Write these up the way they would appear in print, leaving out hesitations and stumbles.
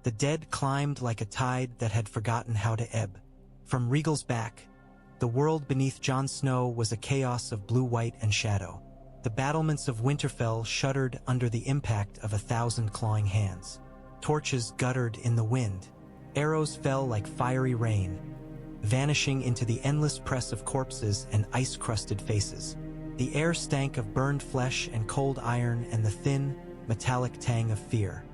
The dead climbed like a tide that had forgotten how to ebb. From Rhaegal's back, the world beneath Jon Snow was a chaos of blue, white, and shadow. The battlements of Winterfell shuddered under the impact of 1,000 clawing hands. Torches guttered in the wind. Arrows fell like fiery rain, vanishing into the endless press of corpses and ice-crusted faces. The air stank of burned flesh and cold iron and the thin, metallic tang of fear.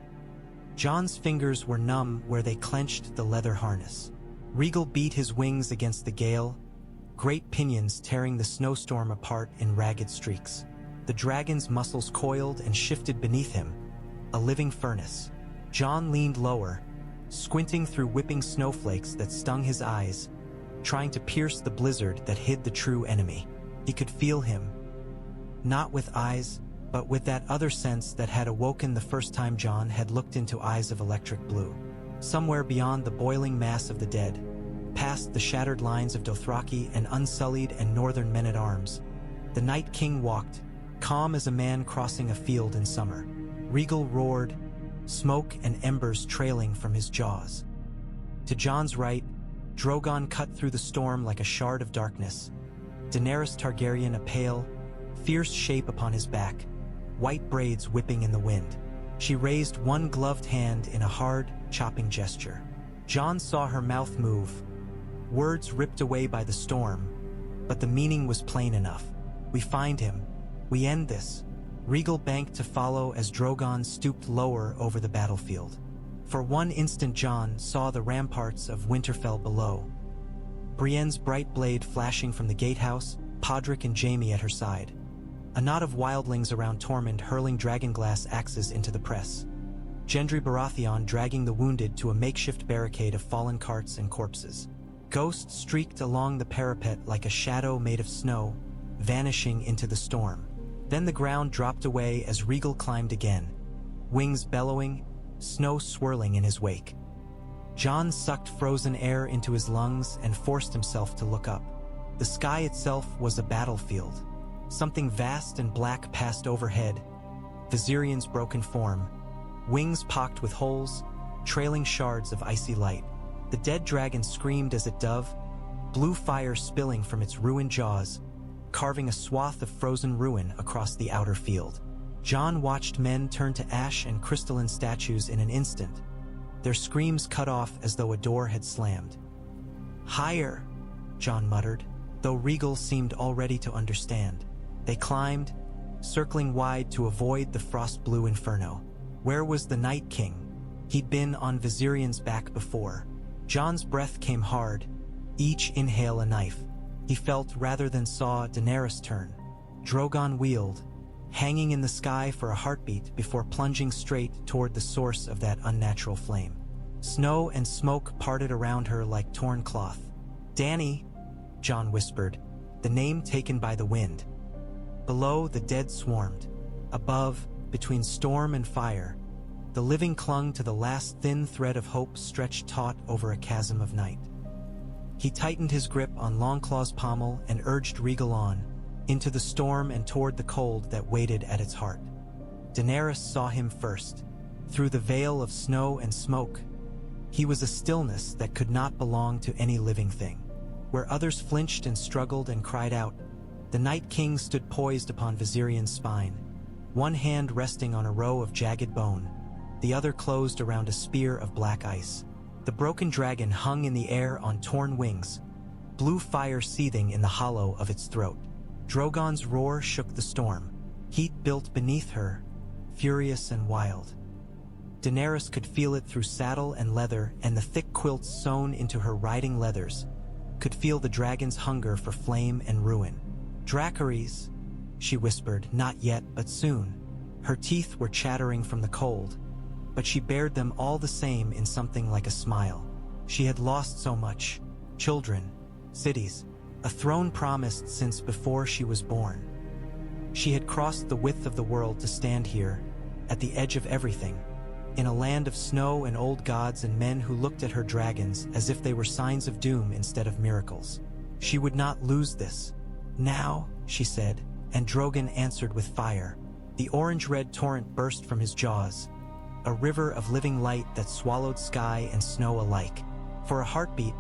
Jon's fingers were numb where they clenched the leather harness. Rhaegal beat his wings against the gale, great pinions tearing the snowstorm apart in ragged streaks. The dragon's muscles coiled and shifted beneath him, a living furnace. Jon leaned lower, squinting through whipping snowflakes that stung his eyes, trying to pierce the blizzard that hid the true enemy. He could feel him, not with eyes, but with that other sense that had awoken the first time Jon had looked into eyes of electric blue. Somewhere beyond the boiling mass of the dead, past the shattered lines of Dothraki and unsullied and northern men-at-arms, the Night King walked, calm as a man crossing a field in summer. Rhaegal roared, smoke and embers trailing from his jaws. To Jon's right, Drogon cut through the storm like a shard of darkness. Daenerys Targaryen, a pale, fierce shape upon his back, white braids whipping in the wind. She raised one gloved hand in a hard, chopping gesture. Jon saw her mouth move, words ripped away by the storm, but the meaning was plain enough. We find him. We end this. Rhaegal banked to follow as Drogon stooped lower over the battlefield. For one instant Jon saw the ramparts of Winterfell below. Brienne's bright blade flashing from the gatehouse, Podrick and Jaime at her side. A knot of wildlings around Tormund hurling dragonglass axes into the press. Gendry Baratheon dragging the wounded to a makeshift barricade of fallen carts and corpses. Ghosts streaked along the parapet like a shadow made of snow, vanishing into the storm. Then the ground dropped away as Rhaegal climbed again, wings bellowing, snow swirling in his wake. Jon sucked frozen air into his lungs and forced himself to look up. The sky itself was a battlefield. Something vast and black passed overhead, Viserion's broken form, wings pocked with holes, trailing shards of icy light. The dead dragon screamed as it dove, blue fire spilling from its ruined jaws, carving a swath of frozen ruin across the outer field. Jon watched men turn to ash and crystalline statues in an instant, their screams cut off as though a door had slammed. "Higher," Jon muttered, though Rhaegal seemed already to understand. They climbed, circling wide to avoid the frost-blue inferno. Where was the Night King? He'd been on Viserion's back before. Jon's breath came hard, each inhale a knife. He felt rather than saw Daenerys turn. Drogon wheeled, hanging in the sky for a heartbeat before plunging straight toward the source of that unnatural flame. Snow and smoke parted around her like torn cloth. "Dany," Jon whispered, the name taken by the wind. Below, the dead swarmed. Above, between storm and fire, the living clung to the last thin thread of hope stretched taut over a chasm of night. He tightened his grip on Longclaw's pommel and urged Rhaegal on, into the storm and toward the cold that waited at its heart. Daenerys saw him first, through the veil of snow and smoke. He was a stillness that could not belong to any living thing. Where others flinched and struggled and cried out, the Night King stood poised upon Viserion's spine, one hand resting on a row of jagged bone, the other closed around a spear of black ice. The broken dragon hung in the air on torn wings, blue fire seething in the hollow of its throat. Drogon's roar shook the storm, heat built beneath her, furious and wild. Daenerys could feel it through saddle and leather and the thick quilts sewn into her riding leathers, could feel the dragon's hunger for flame and ruin. "Dracarys," she whispered, not yet, but soon. Her teeth were chattering from the cold, but she bared them all the same in something like a smile. She had lost so much: children, cities, a throne promised since before she was born. She had crossed the width of the world to stand here, at the edge of everything, in a land of snow and old gods and men who looked at her dragons as if they were signs of doom instead of miracles. She would not lose this. "Now," she said, and Drogon answered with fire. The orange-red torrent burst from his jaws, a river of living light that swallowed sky and snow alike. For a heartbeat,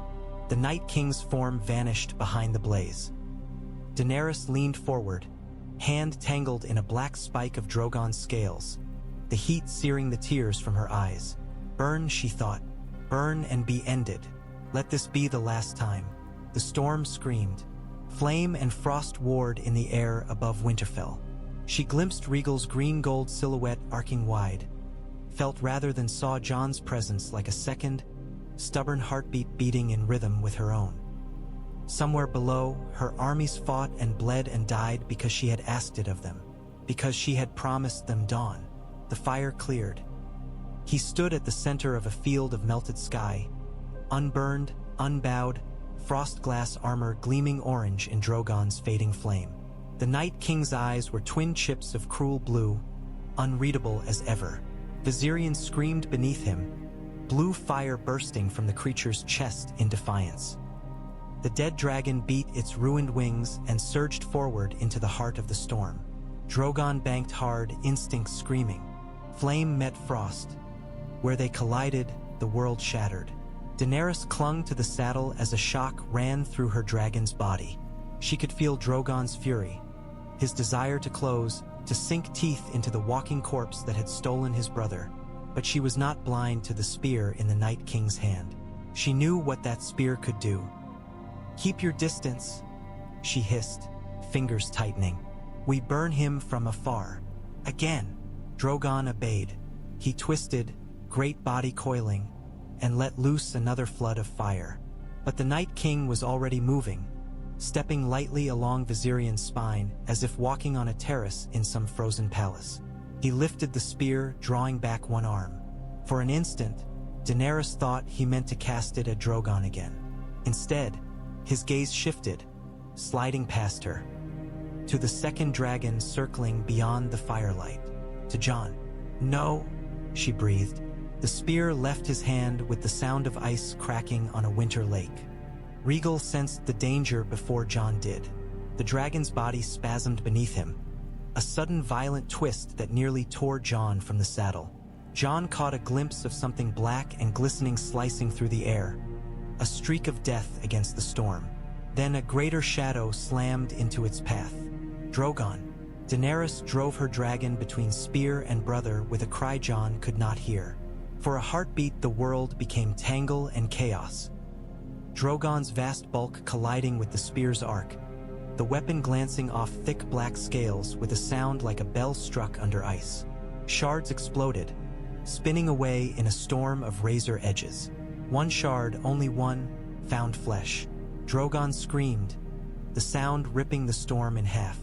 the Night King's form vanished behind the blaze. Daenerys leaned forward, hand tangled in a black spike of Drogon's scales, the heat searing the tears from her eyes. Burn, she thought. Burn and be ended. Let this be the last time. The storm screamed. Flame and frost warred in the air above Winterfell. She glimpsed Rhaegal's green-gold silhouette arcing wide, felt rather than saw Jon's presence like a second, stubborn heartbeat beating in rhythm with her own. Somewhere below, her armies fought and bled and died because she had asked it of them, because she had promised them dawn. The fire cleared. He stood at the center of a field of melted sky, unburned, unbowed, frost glass armor gleaming orange in Drogon's fading flame. The Night King's eyes were twin chips of cruel blue, unreadable as ever. Viserion screamed beneath him, blue fire bursting from the creature's chest in defiance. The dead dragon beat its ruined wings and surged forward into the heart of the storm. Drogon banked hard, instinct screaming. Flame met frost. Where they collided, the world shattered. Daenerys clung to the saddle as a shock ran through her dragon's body. She could feel Drogon's fury, his desire to close, to sink teeth into the walking corpse that had stolen his brother. But she was not blind to the spear in the Night King's hand. She knew what that spear could do. "Keep your distance," she hissed, fingers tightening. "We burn him from afar." Again, Drogon obeyed. He twisted, great body coiling, and let loose another flood of fire. But the Night King was already moving, stepping lightly along Viserion's spine as if walking on a terrace in some frozen palace. He lifted the spear, drawing back one arm. For an instant, Daenerys thought he meant to cast it at Drogon again. Instead, his gaze shifted, sliding past her, to the second dragon circling beyond the firelight, to Jon. "No," she breathed. The spear left his hand with the sound of ice cracking on a winter lake. Rhaegal sensed the danger before Jon did. The dragon's body spasmed beneath him, a sudden violent twist that nearly tore Jon from the saddle. Jon caught a glimpse of something black and glistening slicing through the air, a streak of death against the storm. Then a greater shadow slammed into its path. Drogon. Daenerys drove her dragon between spear and brother with a cry Jon could not hear. For a heartbeat, the world became tangle and chaos. Drogon's vast bulk colliding with the spear's arc, the weapon glancing off thick black scales with a sound like a bell struck under ice. Shards exploded, spinning away in a storm of razor edges. One shard, only one, found flesh. Drogon screamed, the sound ripping the storm in half.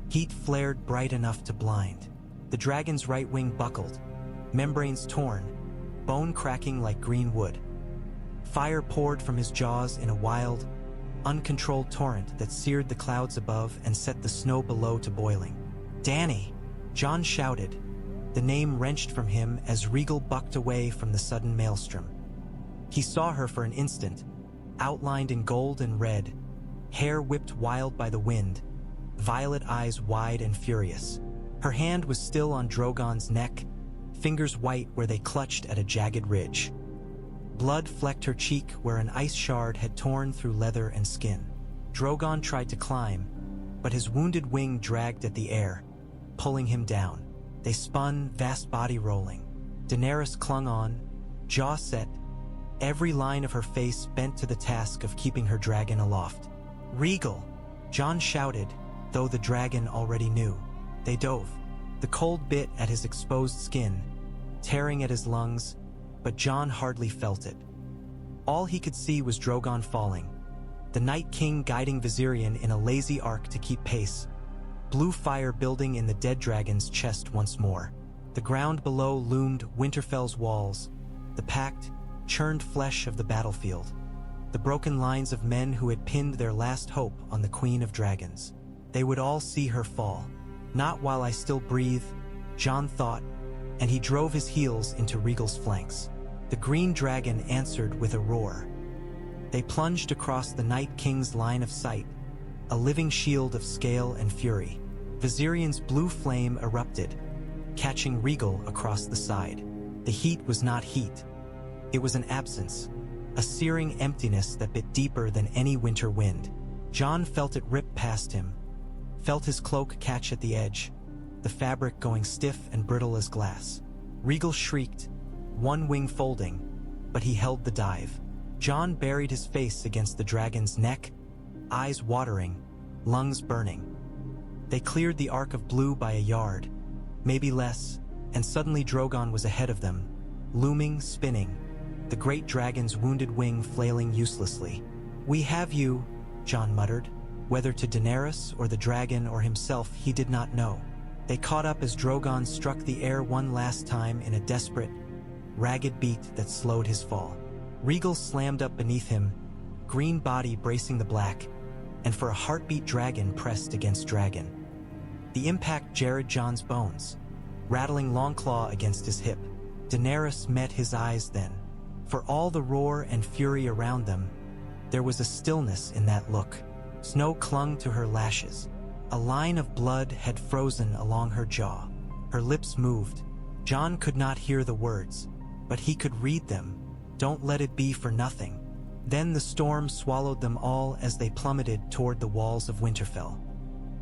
Heat flared bright enough to blind. The dragon's right wing buckled, membranes torn, bone cracking like green wood. Fire poured from his jaws in a wild, uncontrolled torrent that seared the clouds above and set the snow below to boiling. "Dany!" Jon shouted, the name wrenched from him as Rhaegal bucked away from the sudden maelstrom. He saw her for an instant, outlined in gold and red, hair whipped wild by the wind, violet eyes wide and furious. Her hand was still on Drogon's neck, fingers white where they clutched at a jagged ridge. Blood flecked her cheek where an ice shard had torn through leather and skin. Drogon tried to climb, but his wounded wing dragged at the air, pulling him down. They spun, vast body rolling. Daenerys clung on, jaw set, every line of her face bent to the task of keeping her dragon aloft. "Rhaegal!" Jon shouted, though the dragon already knew. They dove. The cold bit at his exposed skin, tearing at his lungs, but Jon hardly felt it. All he could see was Drogon falling, the Night King guiding Viserion in a lazy arc to keep pace, blue fire building in the dead dragon's chest once more. The ground below loomed Winterfell's walls, the packed, churned flesh of the battlefield, the broken lines of men who had pinned their last hope on the Queen of Dragons. They would all see her fall. "Not while I still breathe," Jon thought, and he drove his heels into Rhaegal's flanks. The green dragon answered with a roar. They plunged across the Night King's line of sight, a living shield of scale and fury. Viserion's blue flame erupted, catching Rhaegal across the side. The heat was not heat. It was an absence, a searing emptiness that bit deeper than any winter wind. Jon felt it rip past him, felt his cloak catch at the edge, the fabric going stiff and brittle as glass. Rhaegal shrieked, one wing folding, but he held the dive. Jon buried his face against the dragon's neck, eyes watering, lungs burning. They cleared the arc of blue by a yard, maybe less, and suddenly Drogon was ahead of them, looming, spinning, the great dragon's wounded wing flailing uselessly. "We have you," Jon muttered. Whether to Daenerys or the dragon or himself, he did not know. They caught up as Drogon struck the air one last time in a desperate, ragged beat that slowed his fall. Rhaegal slammed up beneath him, green body bracing the black, and for a heartbeat dragon pressed against dragon. The impact jarred Jon's bones, rattling Longclaw against his hip. Daenerys met his eyes then. For all the roar and fury around them, there was a stillness in that look. Snow clung to her lashes. A line of blood had frozen along her jaw. Her lips moved. Jon could not hear the words, but he could read them. "Don't let it be for nothing." Then the storm swallowed them all as they plummeted toward the walls of Winterfell.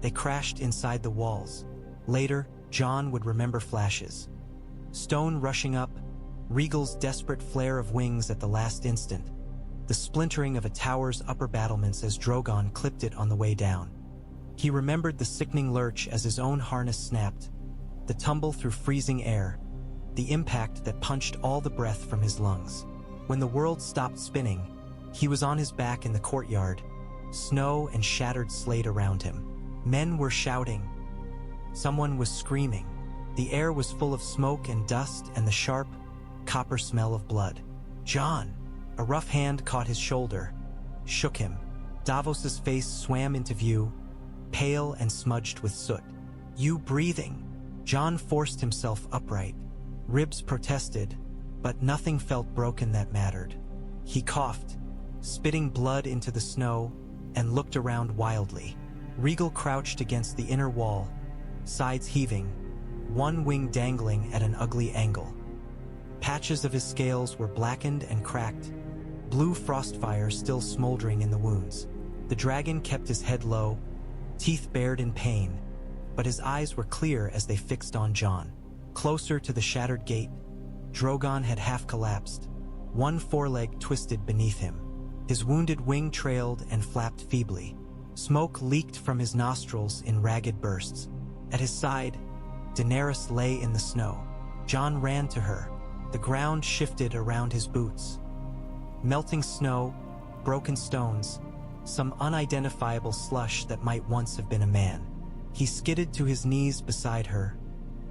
They crashed inside the walls. Later, Jon would remember flashes. Stone rushing up, Rhaegal's desperate flare of wings at the last instant, the splintering of a tower's upper battlements as Drogon clipped it on the way down. He remembered the sickening lurch as his own harness snapped, the tumble through freezing air, the impact that punched all the breath from his lungs. When the world stopped spinning, he was on his back in the courtyard, snow and shattered slate around him. Men were shouting. Someone was screaming. The air was full of smoke and dust and the sharp, copper smell of blood. "Jon!" A rough hand caught his shoulder, shook him. Davos's face swam into view, pale and smudged with soot. "You breathing?" Jon forced himself upright. Ribs protested, but nothing felt broken that mattered. He coughed, spitting blood into the snow, and looked around wildly. Rhaegal crouched against the inner wall, sides heaving, one wing dangling at an ugly angle. Patches of his scales were blackened and cracked, blue frostfire still smoldering in the wounds. The dragon kept his head low, teeth bared in pain, but his eyes were clear as they fixed on Jon. Closer to the shattered gate, Drogon had half collapsed, one foreleg twisted beneath him. His wounded wing trailed and flapped feebly. Smoke leaked from his nostrils in ragged bursts. At his side, Daenerys lay in the snow. Jon ran to her. The ground shifted around his boots. Melting snow, broken stones, some unidentifiable slush that might once have been a man. He skidded to his knees beside her,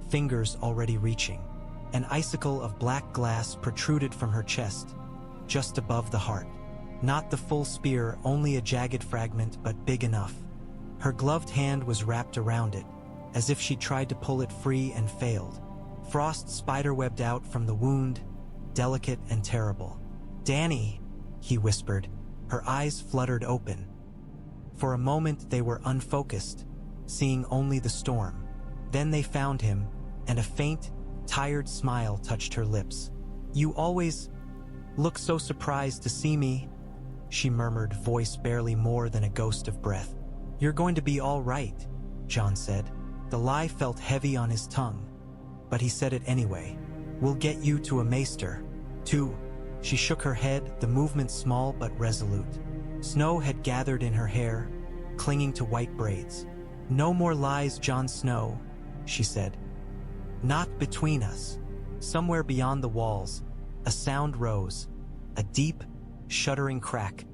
fingers already reaching. An icicle of black glass protruded from her chest, just above the heart. Not the full spear, only a jagged fragment, but big enough. Her gloved hand was wrapped around it, as if she tried to pull it free and failed. Frost spiderwebbed out from the wound, delicate and terrible. "Dany," he whispered, her eyes fluttered open. For a moment they were unfocused, seeing only the storm. Then they found him, and a faint, tired smile touched her lips. "You always look so surprised to see me," she murmured, voice barely more than a ghost of breath. "You're going to be all right," Jon said. The lie felt heavy on his tongue, but he said it anyway. "We'll get you to a maester, too." She shook her head, the movement small but resolute. Snow had gathered in her hair, clinging to white braids. "No more lies, Jon Snow," she said. "Not between us." Somewhere beyond the walls, a sound rose, a deep, shuddering crack,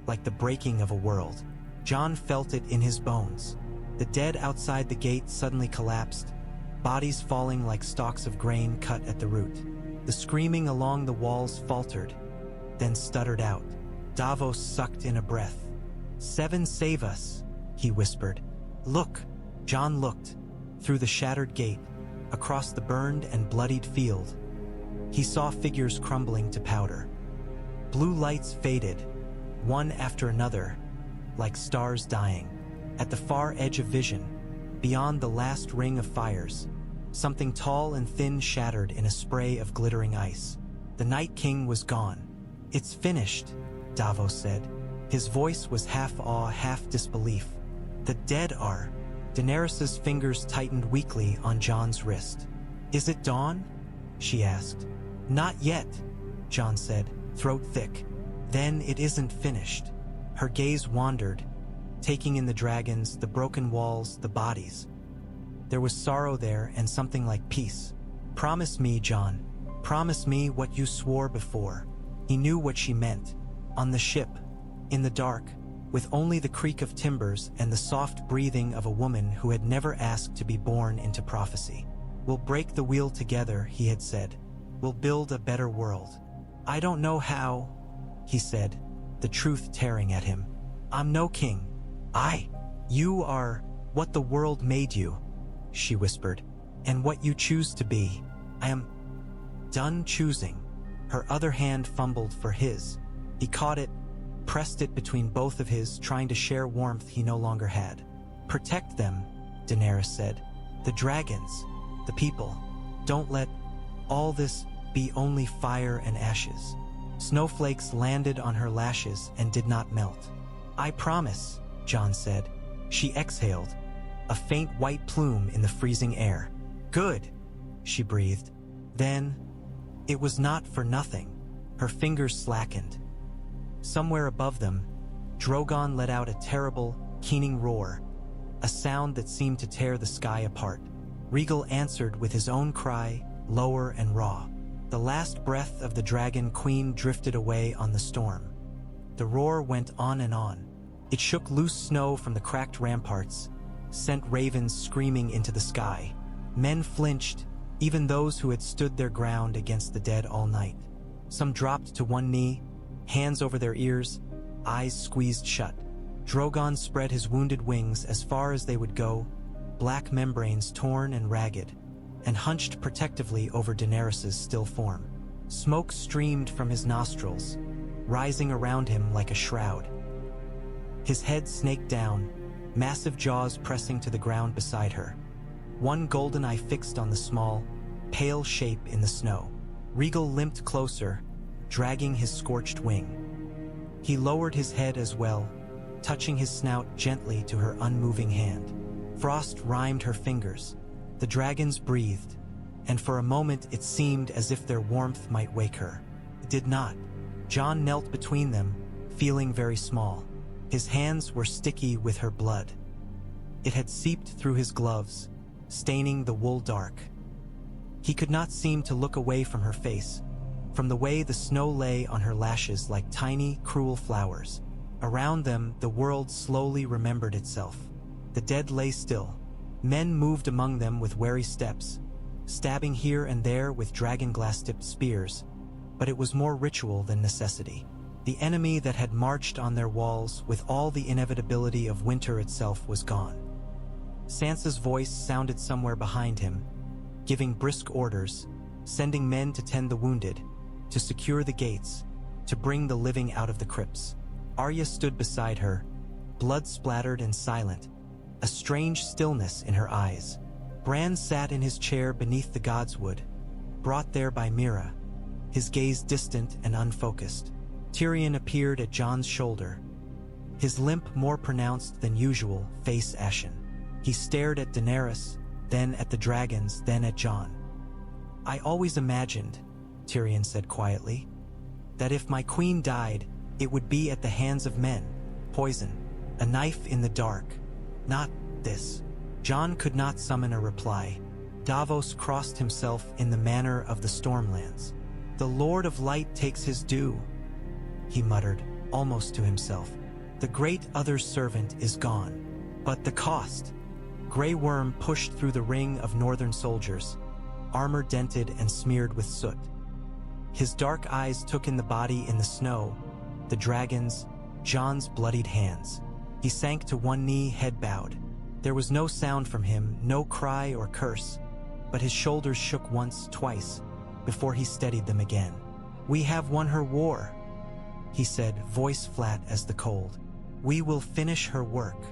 like the breaking of a world. Jon felt it in his bones. The dead outside the gate suddenly collapsed, bodies falling like stalks of grain cut at the root. The screaming along the walls faltered, then stuttered out. Davos sucked in a breath. "Seven save us," he whispered. "Look." Jon looked, through the shattered gate, across the burned and bloodied field. He saw figures crumbling to powder. Blue lights faded, one after another, like stars dying. At the far edge of vision, beyond the last ring of fires, Something tall and thin shattered in a spray of glittering ice. The Night King was gone. "It's finished," Davos said. His voice was half awe, half disbelief. "The dead are." Daenerys's fingers tightened weakly on Jon's wrist. "Is it dawn?" she asked. "Not yet," Jon said, throat thick. "Then it isn't finished." Her gaze wandered, taking in the dragons, the broken walls, the bodies. There was sorrow there and something like peace. "Promise me, Jon. Promise me what you swore before." He knew what she meant. On the ship, in the dark, with only the creak of timbers and the soft breathing of a woman who had never asked to be born into prophecy. "We'll break the wheel together," he had said. "We'll build a better world." "I don't know how," he said, the truth tearing at him. "I'm no king. You are what the world made you," she whispered, "and what you choose to be. I am done choosing." Her other hand fumbled for his. He caught it, pressed it between both of his, trying to share warmth he no longer had. "Protect them," Daenerys said. "The dragons, the people. Don't let all this be only fire and ashes." Snowflakes landed on her lashes and did not melt. "I promise," Jon said. She exhaled, a faint white plume in the freezing air. "Good," she breathed. Then, it was not for nothing. Her fingers slackened. Somewhere above them, Drogon let out a terrible, keening roar, a sound that seemed to tear the sky apart. Rhaegal answered with his own cry, lower and raw. The last breath of the Dragon Queen drifted away on the storm. The roar went on and on. It shook loose snow from the cracked ramparts, sent ravens screaming into the sky. Men flinched, even those who had stood their ground against the dead all night. Some dropped to one knee, hands over their ears, eyes squeezed shut. Drogon spread his wounded wings as far as they would go, black membranes torn and ragged, and hunched protectively over Daenerys's still form. Smoke streamed from his nostrils, rising around him like a shroud. His head snaked down, massive jaws pressing to the ground beside her. One golden eye fixed on the small, pale shape in the snow. Rhaegal limped closer, dragging his scorched wing. He lowered his head as well, touching his snout gently to her unmoving hand. Frost rimed her fingers. The dragons breathed, and for a moment it seemed as if their warmth might wake her. It did not. Jon knelt between them, feeling very small. His hands were sticky with her blood. It had seeped through his gloves, staining the wool dark. He could not seem to look away from her face, from the way the snow lay on her lashes like tiny, cruel flowers. Around them, the world slowly remembered itself. The dead lay still. Men moved among them with wary steps, stabbing here and there with dragonglass-tipped spears, but it was more ritual than necessity. The enemy that had marched on their walls with all the inevitability of winter itself was gone. Sansa's voice sounded somewhere behind him, giving brisk orders, sending men to tend the wounded, to secure the gates, to bring the living out of the crypts. Arya stood beside her, blood-splattered and silent, a strange stillness in her eyes. Bran sat in his chair beneath the godswood, brought there by Mira, his gaze distant and unfocused. Tyrion appeared at Jon's shoulder, his limp more pronounced than usual, face ashen. He stared at Daenerys, then at the dragons, then at Jon. "I always imagined," Tyrion said quietly, "that if my queen died, it would be at the hands of men. Poison, a knife in the dark. Not this." Jon could not summon a reply. Davos crossed himself in the manner of the Stormlands. "The Lord of Light takes his due," he muttered, almost to himself. "The great other servant is gone. But the cost." Grey Worm pushed through the ring of northern soldiers, armor dented and smeared with soot. His dark eyes took in the body in the snow, the dragons, Jon's bloodied hands. He sank to one knee, head bowed. There was no sound from him, no cry or curse, but his shoulders shook once, twice, before he steadied them again. "We have won her war," he said, voice flat as the cold. "We will finish her work."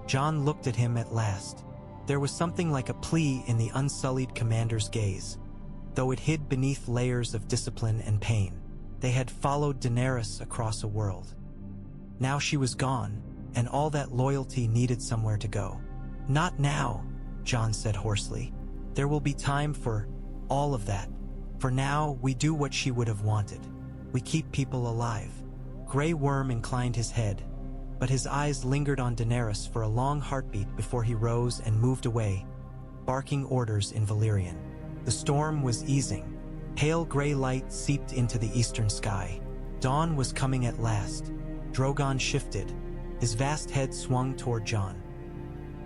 Jon looked at him at last. There was something like a plea in the unsullied commander's gaze, though it hid beneath layers of discipline and pain. They had followed Daenerys across a world. Now she was gone, and all that loyalty needed somewhere to go. "Not now," Jon said hoarsely. "There will be time for all of that. For now, we do what she would have wanted. We keep people alive." Grey Worm inclined his head, but his eyes lingered on Daenerys for a long heartbeat before he rose and moved away, barking orders in Valyrian. The storm was easing. Pale gray light seeped into the eastern sky. Dawn was coming at last. Drogon shifted. His vast head swung toward Jon.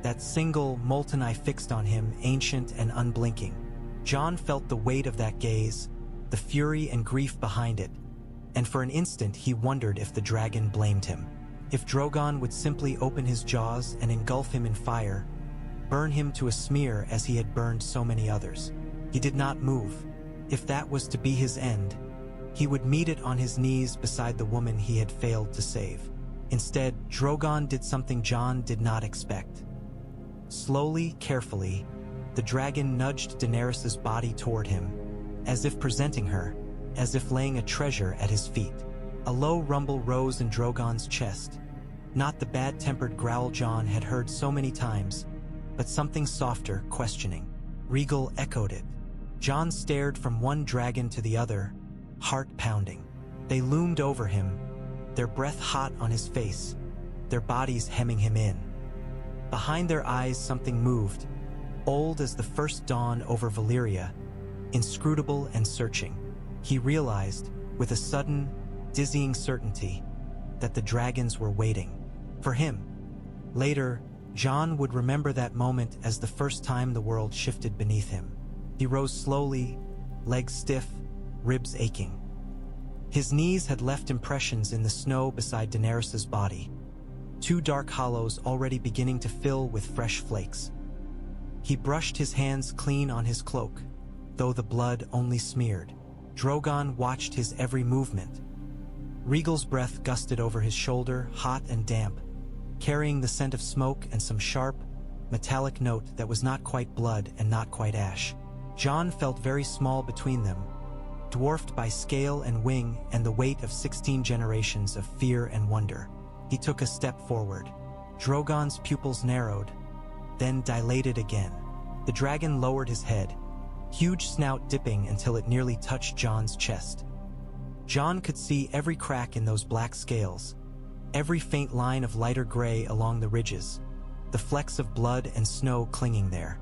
That single, molten eye fixed on him, ancient and unblinking. Jon felt the weight of that gaze, the fury and grief behind it, and for an instant he wondered if the dragon blamed him. If Drogon would simply open his jaws and engulf him in fire, burn him to a smear as he had burned so many others. He did not move. If that was to be his end, he would meet it on his knees beside the woman he had failed to save. Instead, Drogon did something Jon did not expect. Slowly, carefully, the dragon nudged Daenerys' body toward him, as if presenting her, as if laying a treasure at his feet. A low rumble rose in Drogon's chest, not the bad-tempered growl Jon had heard so many times, but something softer, questioning. Rhaegal echoed it. Jon stared from one dragon to the other, heart pounding. They loomed over him, their breath hot on his face, their bodies hemming him in. Behind their eyes something moved, old as the first dawn over Valyria, inscrutable and searching. He realized, with a sudden, dizzying certainty, that the dragons were waiting for him. Later, Jon would remember that moment as the first time the world shifted beneath him. He rose slowly, legs stiff, ribs aching. His knees had left impressions in the snow beside Daenerys' body, two dark hollows already beginning to fill with fresh flakes. He brushed his hands clean on his cloak, though the blood only smeared. Drogon watched his every movement. Rhaegal's breath gusted over his shoulder, hot and damp, carrying the scent of smoke and some sharp, metallic note that was not quite blood and not quite ash. Jon felt very small between them, dwarfed by scale and wing and the weight of 16 generations of fear and wonder. He took a step forward. Drogon's pupils narrowed, then dilated again. The dragon lowered his head, huge snout dipping until it nearly touched Jon's chest. Jon could see every crack in those black scales, every faint line of lighter gray along the ridges, the flecks of blood and snow clinging there.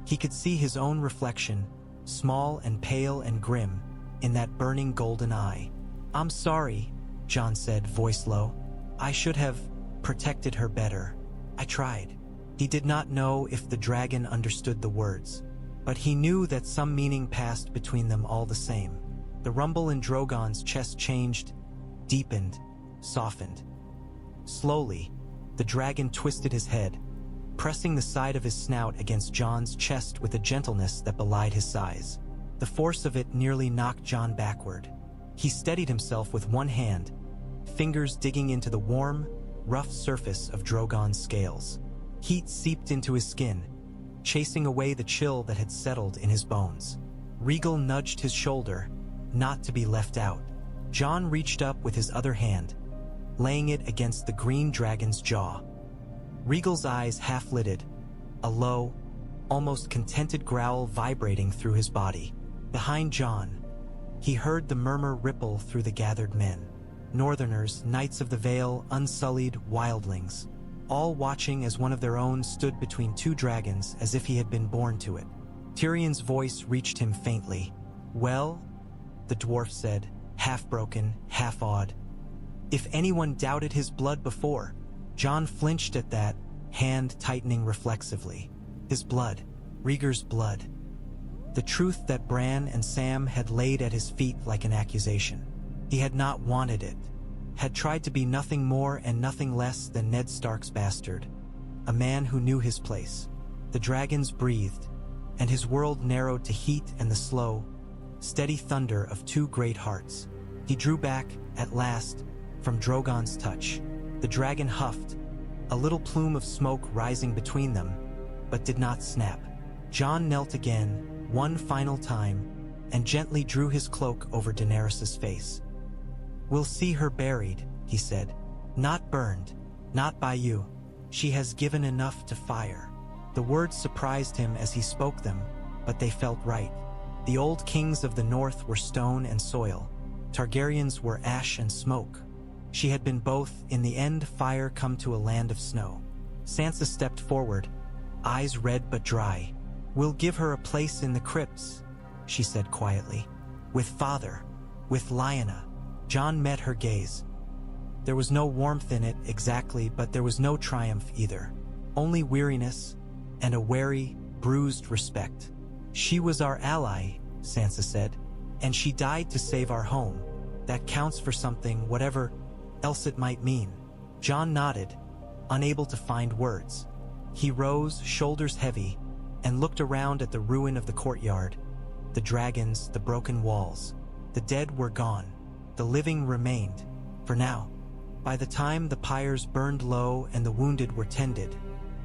He could see his own reflection, small and pale and grim, in that burning golden eye. "I'm sorry," Jon said, voice low. "I should have protected her better. I tried." He did not know if the dragon understood the words, but he knew that some meaning passed between them all the same. The rumble in Drogon's chest changed, deepened, softened. Slowly, the dragon twisted his head, pressing the side of his snout against Jon's chest with a gentleness that belied his size. The force of it nearly knocked Jon backward. He steadied himself with one hand, fingers digging into the warm, rough surface of Drogon's scales. Heat seeped into his skin, chasing away the chill that had settled in his bones. Rhaegal nudged his shoulder, not to be left out. Jon reached up with his other hand, laying it against the green dragon's jaw. Rhaegal's eyes half-lidded, a low, almost contented growl vibrating through his body. Behind Jon, he heard the murmur ripple through the gathered men. Northerners, knights of the Vale, unsullied wildlings, all watching as one of their own stood between two dragons as if he had been born to it. Tyrion's voice reached him faintly. "Well," the dwarf said, half-broken, half-awed. If anyone doubted his blood before, Jon flinched at that, hand tightening reflexively. His blood, Rhaegar's blood. The truth that Bran and Sam had laid at his feet like an accusation. He had not wanted it, had tried to be nothing more and nothing less than Ned Stark's bastard, a man who knew his place. The dragons breathed, and his world narrowed to heat and the slow, steady thunder of two great hearts. He drew back, at last, from Drogon's touch. The dragon huffed, a little plume of smoke rising between them, but did not snap. Jon knelt again, one final time, and gently drew his cloak over Daenerys' face. "We'll see her buried," he said. "Not burned. Not by you. She has given enough to fire." The words surprised him as he spoke them, but they felt right. The old kings of the north were stone and soil. Targaryens were ash and smoke. She had been both. In the end, fire come to a land of snow. Sansa stepped forward, eyes red but dry. "We'll give her a place in the crypts," she said quietly. "With father. With Lyanna." Jon met her gaze. There was no warmth in it exactly, but there was no triumph either. Only weariness and a wary, bruised respect. "She was our ally," Sansa said, "and she died to save our home. That counts for something, whatever else it might mean." Jon nodded, unable to find words. He rose, shoulders heavy, and looked around at the ruin of the courtyard. The dragons, the broken walls. The dead were gone. The living remained, for now. By the time the pyres burned low and the wounded were tended,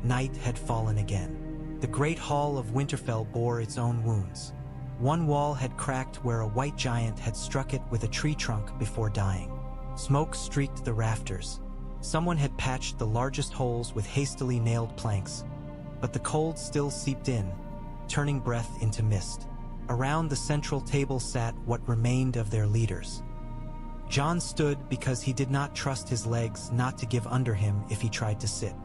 night had fallen again. The great hall of Winterfell bore its own wounds. One wall had cracked where a white giant had struck it with a tree trunk before dying. Smoke streaked the rafters. Someone had patched the largest holes with hastily nailed planks, but the cold still seeped in, turning breath into mist. Around the central table sat what remained of their leaders. Jon stood because he did not trust his legs not to give under him if he tried to sit.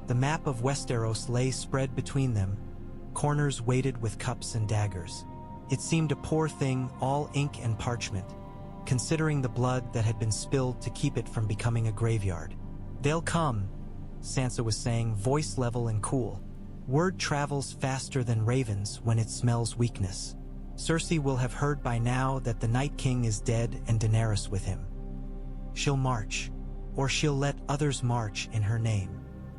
The map of Westeros lay spread between them, corners weighted with cups and daggers. It seemed a poor thing, all ink and parchment, considering the blood that had been spilled to keep it from becoming a graveyard. "They'll come," Sansa was saying, voice level and cool. "Word travels faster than ravens when it smells weakness. Cersei will have heard by now that the Night King is dead and Daenerys with him. She'll march, or she'll let others march in her name."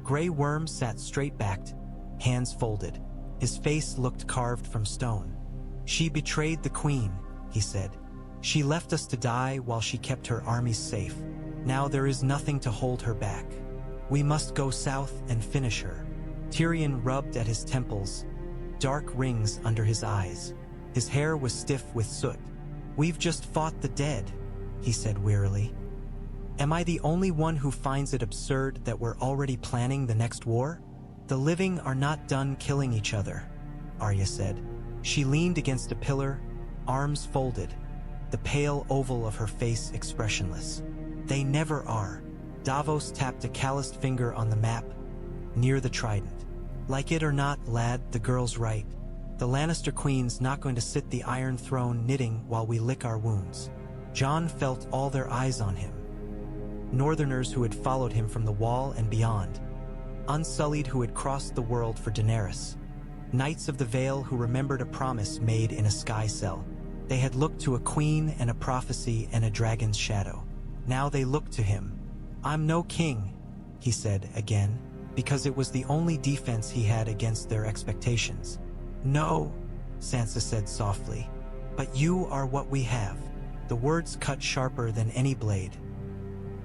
Grey Worm sat straight-backed, hands folded. His face looked carved from stone. "She betrayed the queen," he said. "She left us to die while she kept her armies safe. Now there is nothing to hold her back. We must go south and finish her." Tyrion rubbed at his temples, dark rings under his eyes. His hair was stiff with soot. "We've just fought the dead," he said wearily. "Am I the only one who finds it absurd that we're already planning the next war? The living are not done killing each other," Arya said. She leaned against a pillar, arms folded, the pale oval of her face expressionless. "They never are." Davos tapped a calloused finger on the map, near the trident. "Like it or not, lad, the girl's right. The Lannister queen's not going to sit the Iron Throne knitting while we lick our wounds." Jon felt all their eyes on him. Northerners who had followed him from the wall and beyond. Unsullied who had crossed the world for Daenerys. Knights of the Vale who remembered a promise made in a sky cell. They had looked to a queen and a prophecy and a dragon's shadow. Now they looked to him. "I'm no king," he said again, because it was the only defense he had against their expectations. "No," Sansa said softly, "but you are what we have." The words cut sharper than any blade.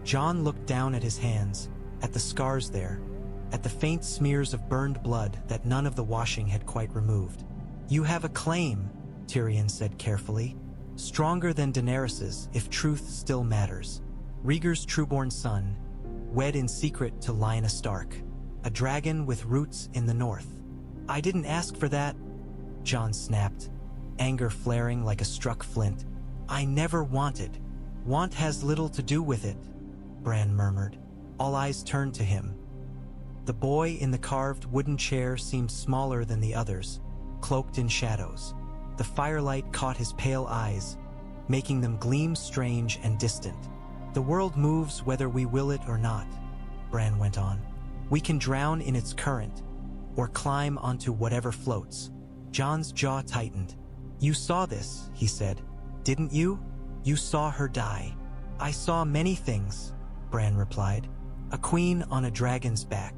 Jon looked down at his hands, at the scars there, at the faint smears of burned blood that none of the washing had quite removed. "You have a claim," Tyrion said carefully, "stronger than Daenerys's if truth still matters. Rhaegar's trueborn son, wed in secret to Lyanna Stark, a dragon with roots in the north." "I didn't ask for that," Jon snapped, anger flaring like a struck flint. "I never wanted." "Want has little to do with it," Bran murmured. All eyes turned to him. The boy in the carved wooden chair seemed smaller than the others, cloaked in shadows. The firelight caught his pale eyes, making them gleam strange and distant. "The world moves whether we will it or not," Bran went on. "We can drown in its current, or climb onto whatever floats." Jon's jaw tightened. "You saw this," he said, "didn't you? You saw her die." "I saw many things," Bran replied. "A queen on a dragon's back,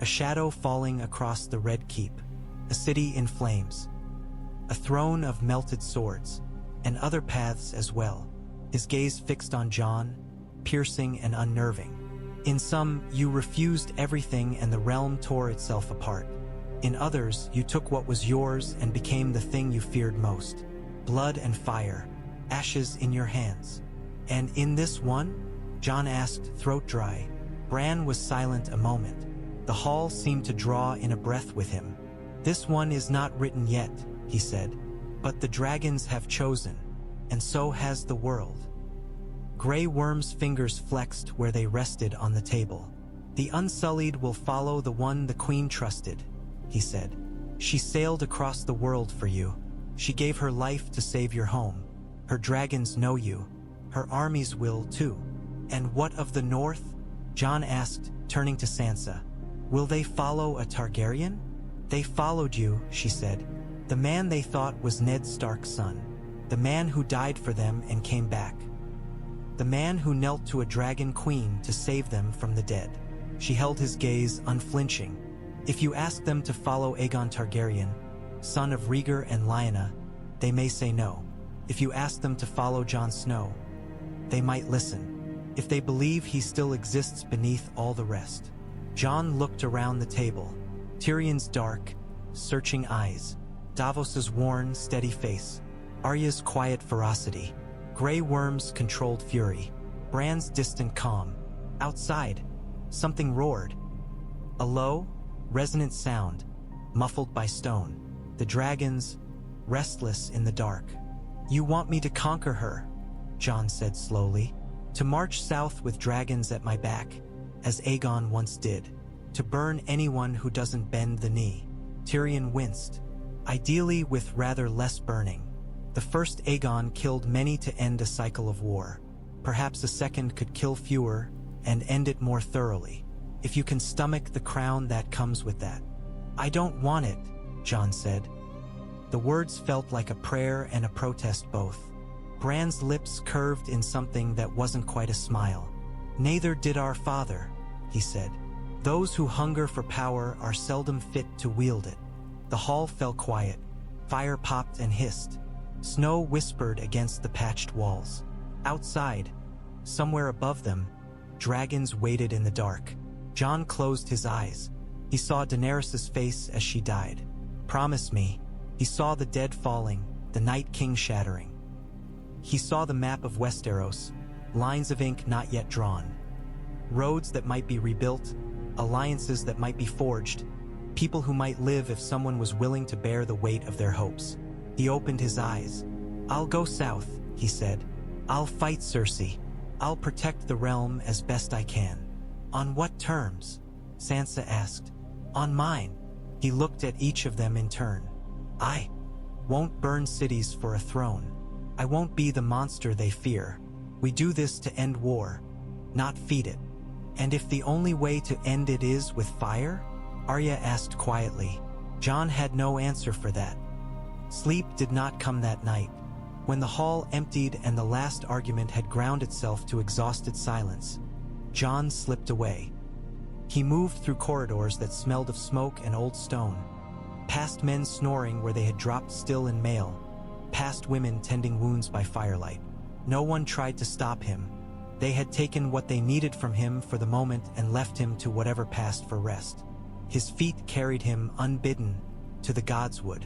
a shadow falling across the Red Keep, a city in flames, a throne of melted swords, and other paths as well." His gaze fixed on Jon, piercing and unnerving. "In sum, you refused everything and the realm tore itself apart. In others, you took what was yours and became the thing you feared most. Blood and fire, ashes in your hands. And in this one? Jon asked, throat dry. Bran was silent a moment. The hall seemed to draw in a breath with him. This one is not written yet, he said. But the dragons have chosen, and so has the world. Grey Worm's fingers flexed where they rested on the table. The Unsullied will follow the one the Queen trusted, he said. She sailed across the world for you. She gave her life to save your home. Her dragons know you. Her armies will too. And what of the North? Jon asked, turning to Sansa. Will they follow a Targaryen? They followed you, she said. The man they thought was Ned Stark's son. The man who died for them and came back. The man who knelt to a dragon queen to save them from the dead. She held his gaze unflinching. If you ask them to follow Aegon Targaryen, son of Rhaegar and Lyanna, they may say no. If you ask them to follow Jon Snow, they might listen. If they believe he still exists beneath all the rest. Jon looked around the table. Tyrion's dark, searching eyes. Davos's worn, steady face. Arya's quiet ferocity. Grey Worm's controlled fury. Bran's distant calm. Outside, something roared. A low, resonant sound, muffled by stone. The dragons, restless in the dark. You want me to conquer her, Jon said slowly. To march south with dragons at my back, as Aegon once did. To burn anyone who doesn't bend the knee. Tyrion winced. Ideally with rather less burning. The first Aegon killed many to end a cycle of war. Perhaps a second could kill fewer and end it more thoroughly. If you can stomach the crown that comes with that. I don't want it, Jon said. The words felt like a prayer and a protest both. Bran's lips curved in something that wasn't quite a smile. Neither did our father, he said. Those who hunger for power are seldom fit to wield it. The hall fell quiet. Fire popped and hissed. Snow whispered against the patched walls. Outside, somewhere above them, dragons waited in the dark. Jon closed his eyes. He saw Daenerys' face as she died. Promise me. He saw the dead falling, the Night King shattering. He saw the map of Westeros, lines of ink not yet drawn. Roads that might be rebuilt, alliances that might be forged, people who might live if someone was willing to bear the weight of their hopes. He opened his eyes. I'll go south, he said. I'll fight Cersei. I'll protect the realm as best I can. On what terms? Sansa asked. On mine. He looked at each of them in turn. I won't burn cities for a throne. I won't be the monster they fear. We do this to end war, not feed it. And if the only way to end it is with fire? Arya asked quietly. Jon had no answer for that. Sleep did not come that night. When the hall emptied and the last argument had ground itself to exhausted silence, Jon slipped away. He moved through corridors that smelled of smoke and old stone, past men snoring where they had dropped still in mail, past women tending wounds by firelight. No one tried to stop him. They had taken what they needed from him for the moment and left him to whatever passed for rest. His feet carried him, unbidden, to the godswood.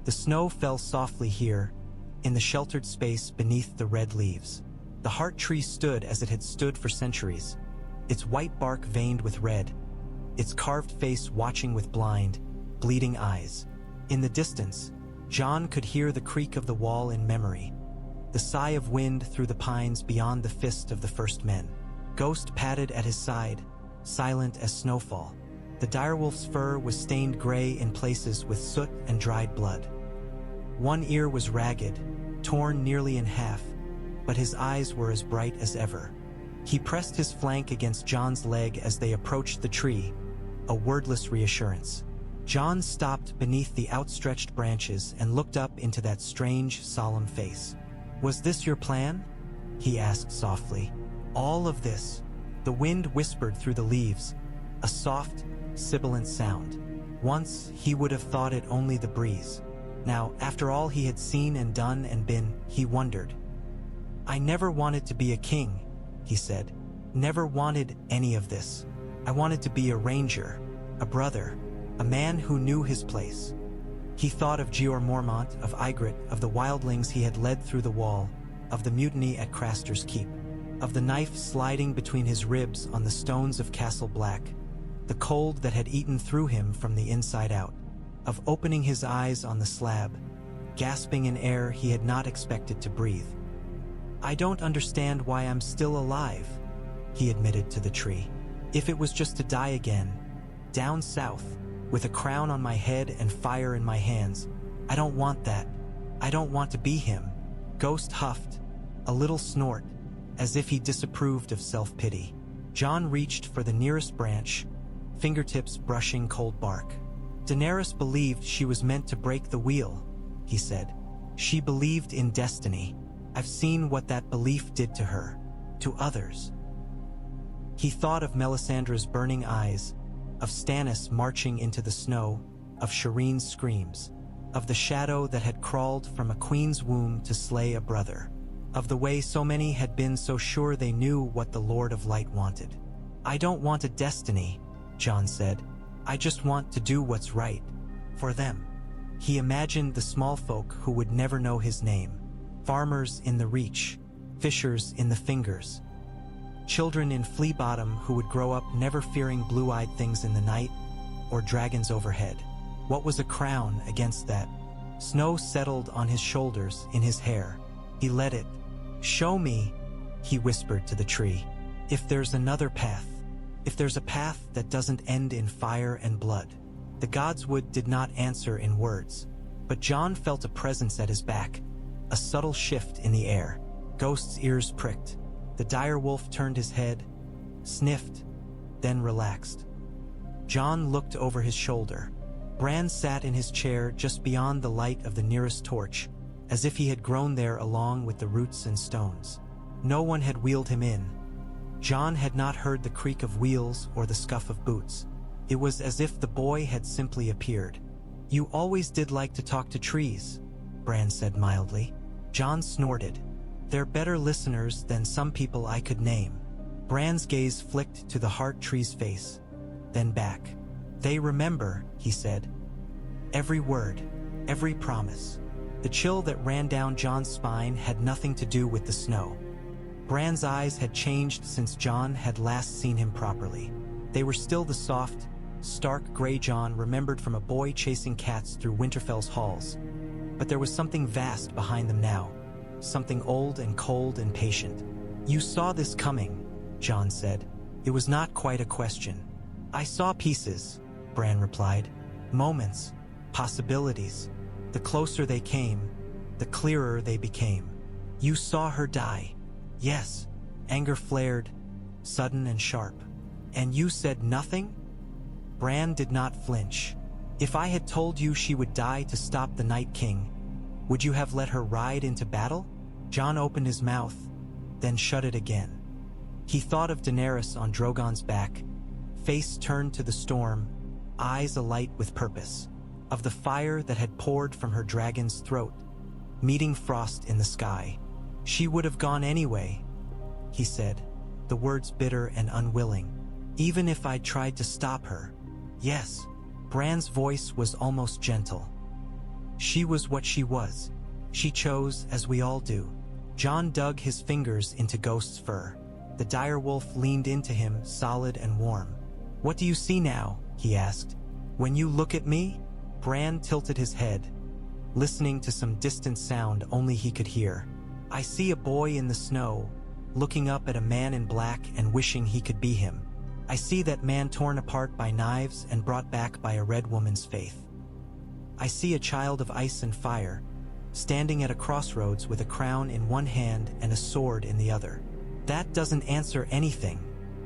The snow fell softly here, in the sheltered space beneath the red leaves. The heart tree stood as it had stood for centuries, its white bark veined with red, its carved face watching with blind, bleeding eyes. In the distance, Jon could hear the creak of the wall in memory, the sigh of wind through the pines beyond the fist of the first men. Ghost padded at his side, silent as snowfall. The direwolf's fur was stained gray in places with soot and dried blood. One ear was ragged, torn nearly in half, but his eyes were as bright as ever. He pressed his flank against Jon's leg as they approached the tree, a wordless reassurance. Jon stopped beneath the outstretched branches and looked up into that strange, solemn face. Was this your plan? He asked softly. All of this. The wind whispered through the leaves, a soft, sibilant sound. Once, he would have thought it only the breeze. Now, after all he had seen and done and been, he wondered. I never wanted to be a king, he said. Never wanted any of this. I wanted to be a ranger, a brother, a man who knew his place. He thought of Jeor Mormont, of Ygritte, of the wildlings he had led through the wall, of the mutiny at Craster's Keep, of the knife sliding between his ribs on the stones of Castle Black, the cold that had eaten through him from the inside out, of opening his eyes on the slab, gasping in air he had not expected to breathe. "I don't understand why I'm still alive," he admitted to the tree. "If it was just to die again, down south, with a crown on my head and fire in my hands, I don't want that. I don't want to be him." Ghost huffed, a little snort, as if he disapproved of self-pity. Jon reached for the nearest branch, fingertips brushing cold bark. "Daenerys believed she was meant to break the wheel," he said. "She believed in destiny. I've seen what that belief did to her, to others." He thought of Melisandre's burning eyes, of Stannis marching into the snow, of Shireen's screams, of the shadow that had crawled from a queen's womb to slay a brother, of the way so many had been so sure they knew what the Lord of Light wanted. "I don't want a destiny," Jon said. "I just want to do what's right. For them." He imagined the small folk who would never know his name. Farmers in the Reach, fishers in the Fingers, children in Flea Bottom who would grow up never fearing blue-eyed things in the night or dragons overhead. What was a crown against that? Snow settled on his shoulders, in his hair. He let it. "Show me," he whispered to the tree. "If there's another path. If there's a path that doesn't end in fire and blood." The godswood did not answer in words, but Jon felt a presence at his back, a subtle shift in the air. Ghost's ears pricked. The direwolf turned his head, sniffed, then relaxed. Jon looked over his shoulder. Bran sat in his chair just beyond the light of the nearest torch, as if he had grown there along with the roots and stones. No one had wheeled him in. Jon had not heard the creak of wheels or the scuff of boots. It was as if the boy had simply appeared. "You always did like to talk to trees," Bran said mildly. Jon snorted. "They're better listeners than some people I could name." Bran's gaze flicked to the heart tree's face, then back. "They remember," he said. "Every word, every promise." The chill that ran down Jon's spine had nothing to do with the snow. Bran's eyes had changed since Jon had last seen him properly. They were still the soft, stark gray Jon remembered from a boy chasing cats through Winterfell's halls. But there was something vast behind them now, something old and cold and patient. "You saw this coming," Jon said. It was not quite a question. "I saw pieces," Bran replied. "Moments, possibilities. The closer they came, the clearer they became." "You saw her die." "Yes." Anger flared, sudden and sharp. "And you said nothing?" Bran did not flinch. "If I had told you she would die to stop the Night King, would you have let her ride into battle?" Jon opened his mouth, then shut it again. He thought of Daenerys on Drogon's back, face turned to the storm, eyes alight with purpose, of the fire that had poured from her dragon's throat, meeting frost in the sky. "She would have gone anyway," he said, the words bitter and unwilling. "Even if I'd tried to stop her." "Yes." Bran's voice was almost gentle. "She was what she was. She chose, as we all do." Jon dug his fingers into Ghost's fur. The direwolf leaned into him, solid and warm. "What do you see now?" he asked. "When you look at me?" Bran tilted his head, listening to some distant sound only he could hear. "I see a boy in the snow, looking up at a man in black and wishing he could be him. I see that man torn apart by knives and brought back by a red woman's faith. I see a child of ice and fire, standing at a crossroads with a crown in one hand and a sword in the other." "That doesn't answer anything,"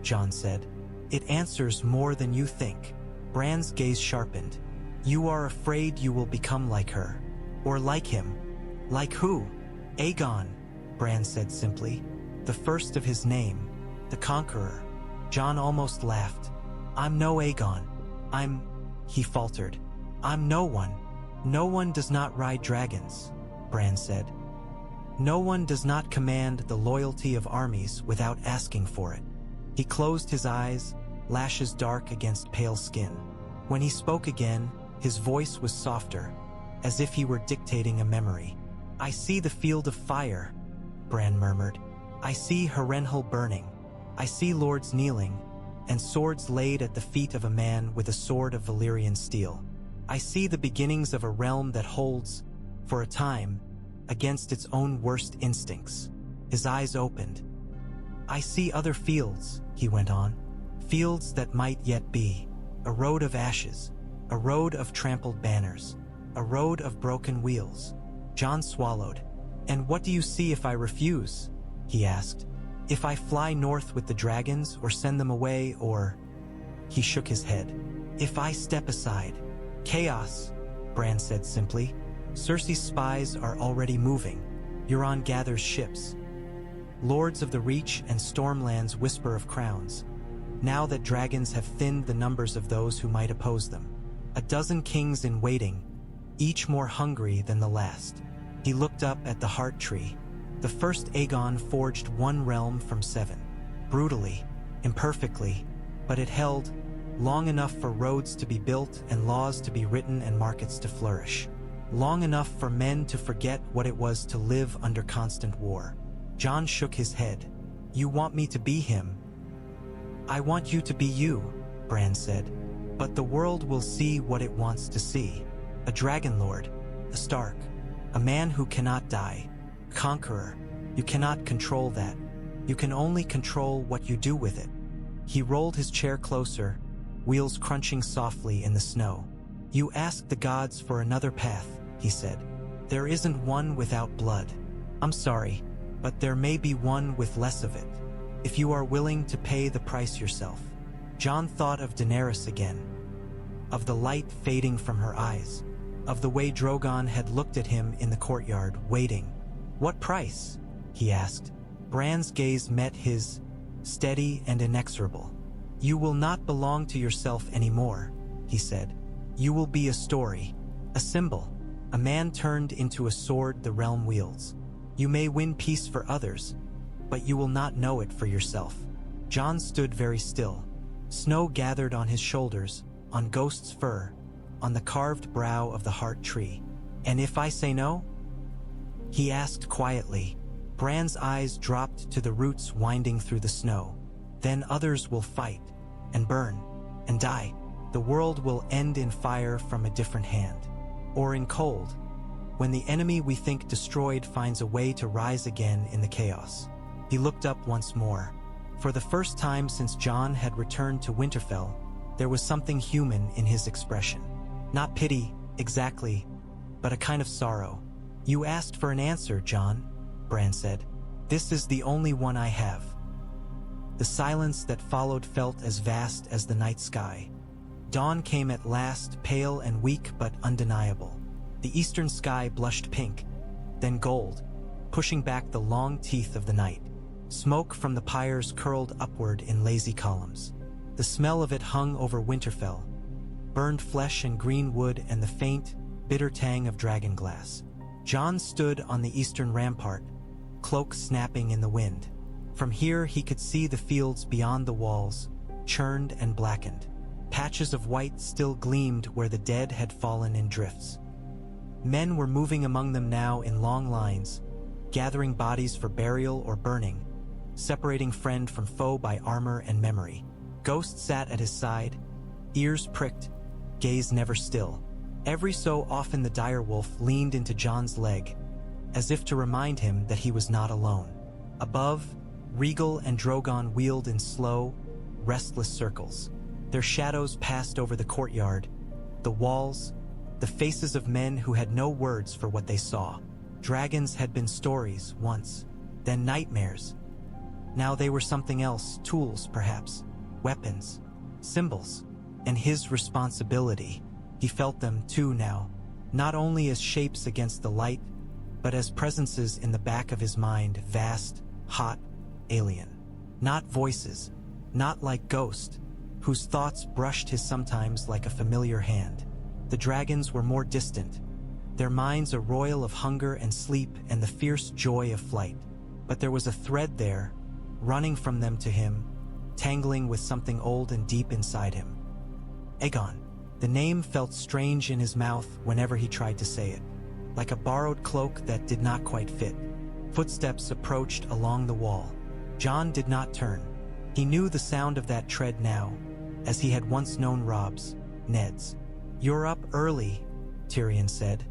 Jon said. "It answers more than you think." Bran's gaze sharpened. "You are afraid you will become like her. Or like him." "Like who?" "Aegon," Bran said simply. "The first of his name, the Conqueror." Jon almost laughed. "I'm no Aegon. He faltered. "I'm no one." "No one does not ride dragons," Bran said. "No one does not command the loyalty of armies without asking for it." He closed his eyes, lashes dark against pale skin. When he spoke again, his voice was softer, as if he were dictating a memory. "I see the field of fire," Bran murmured. "I see Harrenhal burning. I see lords kneeling, and swords laid at the feet of a man with a sword of Valyrian steel. I see the beginnings of a realm that holds, for a time, against its own worst instincts." His eyes opened. "I see other fields," he went on. "Fields that might yet be. A road of ashes. A road of trampled banners. A road of broken wheels." Jon swallowed. "And what do you see if I refuse?" he asked. "If I fly north with the dragons, or send them away, or—" He shook his head. "If I step aside." "Chaos," Bran said simply. "Cersei's spies are already moving. Euron gathers ships. Lords of the Reach and Stormlands whisper of crowns. Now that dragons have thinned the numbers of those who might oppose them. A dozen kings in waiting, each more hungry than the last." He looked up at the heart tree. The first Aegon forged one realm from 7. Brutally, imperfectly, but it held long enough for roads to be built and laws to be written and markets to flourish. Long enough for men to forget what it was to live under constant war. Jon shook his head. "You want me to be him?" "I want you to be you," Bran said. "But the world will see what it wants to see. A dragon lord, a Stark, a man who cannot die. Conqueror. You cannot control that. You can only control what you do with it." He rolled his chair closer, wheels crunching softly in the snow. "You ask the gods for another path," he said. "There isn't one without blood. I'm sorry, but there may be one with less of it, if you are willing to pay the price yourself." Jon thought of Daenerys again, of the light fading from her eyes, of the way Drogon had looked at him in the courtyard, waiting. "What price?" he asked. Bran's gaze met his, steady and inexorable. "You will not belong to yourself anymore," he said. "You will be a story, a symbol, a man turned into a sword the realm wields. You may win peace for others, but you will not know it for yourself." Jon stood very still. Snow gathered on his shoulders, on Ghost's fur, on the carved brow of the heart tree. "And if I say no?" he asked quietly. Bran's eyes dropped to the roots winding through the snow. "Then others will fight, and burn, and die. The world will end in fire from a different hand. Or in cold, when the enemy we think destroyed finds a way to rise again in the chaos." He looked up once more. For the first time since Jon had returned to Winterfell, there was something human in his expression. Not pity, exactly, but a kind of sorrow. "You asked for an answer, Jon," Bran said. "This is the only one I have." The silence that followed felt as vast as the night sky. Dawn came at last, pale and weak but undeniable. The eastern sky blushed pink, then gold, pushing back the long teeth of the night. Smoke from the pyres curled upward in lazy columns. The smell of it hung over Winterfell, burned flesh and green wood and the faint, bitter tang of dragonglass. Jon stood on the eastern rampart, cloak snapping in the wind. From here he could see the fields beyond the walls, churned and blackened. Patches of white still gleamed where the dead had fallen in drifts. Men were moving among them now in long lines, gathering bodies for burial or burning, separating friend from foe by armor and memory. Ghost sat at his side, ears pricked, gaze never still. Every so often the direwolf leaned into Jon's leg, as if to remind him that he was not alone. Above, Rhaegal and Drogon wheeled in slow, restless circles. Their shadows passed over the courtyard, the walls, the faces of men who had no words for what they saw. Dragons had been stories once, then nightmares. Now they were something else, tools perhaps, weapons, symbols, and his responsibility. He felt them too now, not only as shapes against the light, but as presences in the back of his mind, vast, hot, alien. Not voices, not like Ghost, whose thoughts brushed his sometimes like a familiar hand. The dragons were more distant, their minds a roil of hunger and sleep and the fierce joy of flight. But there was a thread there, running from them to him, tangling with something old and deep inside him. Aegon, The name felt strange in his mouth whenever he tried to say it, like a borrowed cloak that did not quite fit. Footsteps approached along the wall. Jon did not turn. He knew the sound of that tread now, as he had once known Rob's, Ned's. "You're up early," Tyrion said,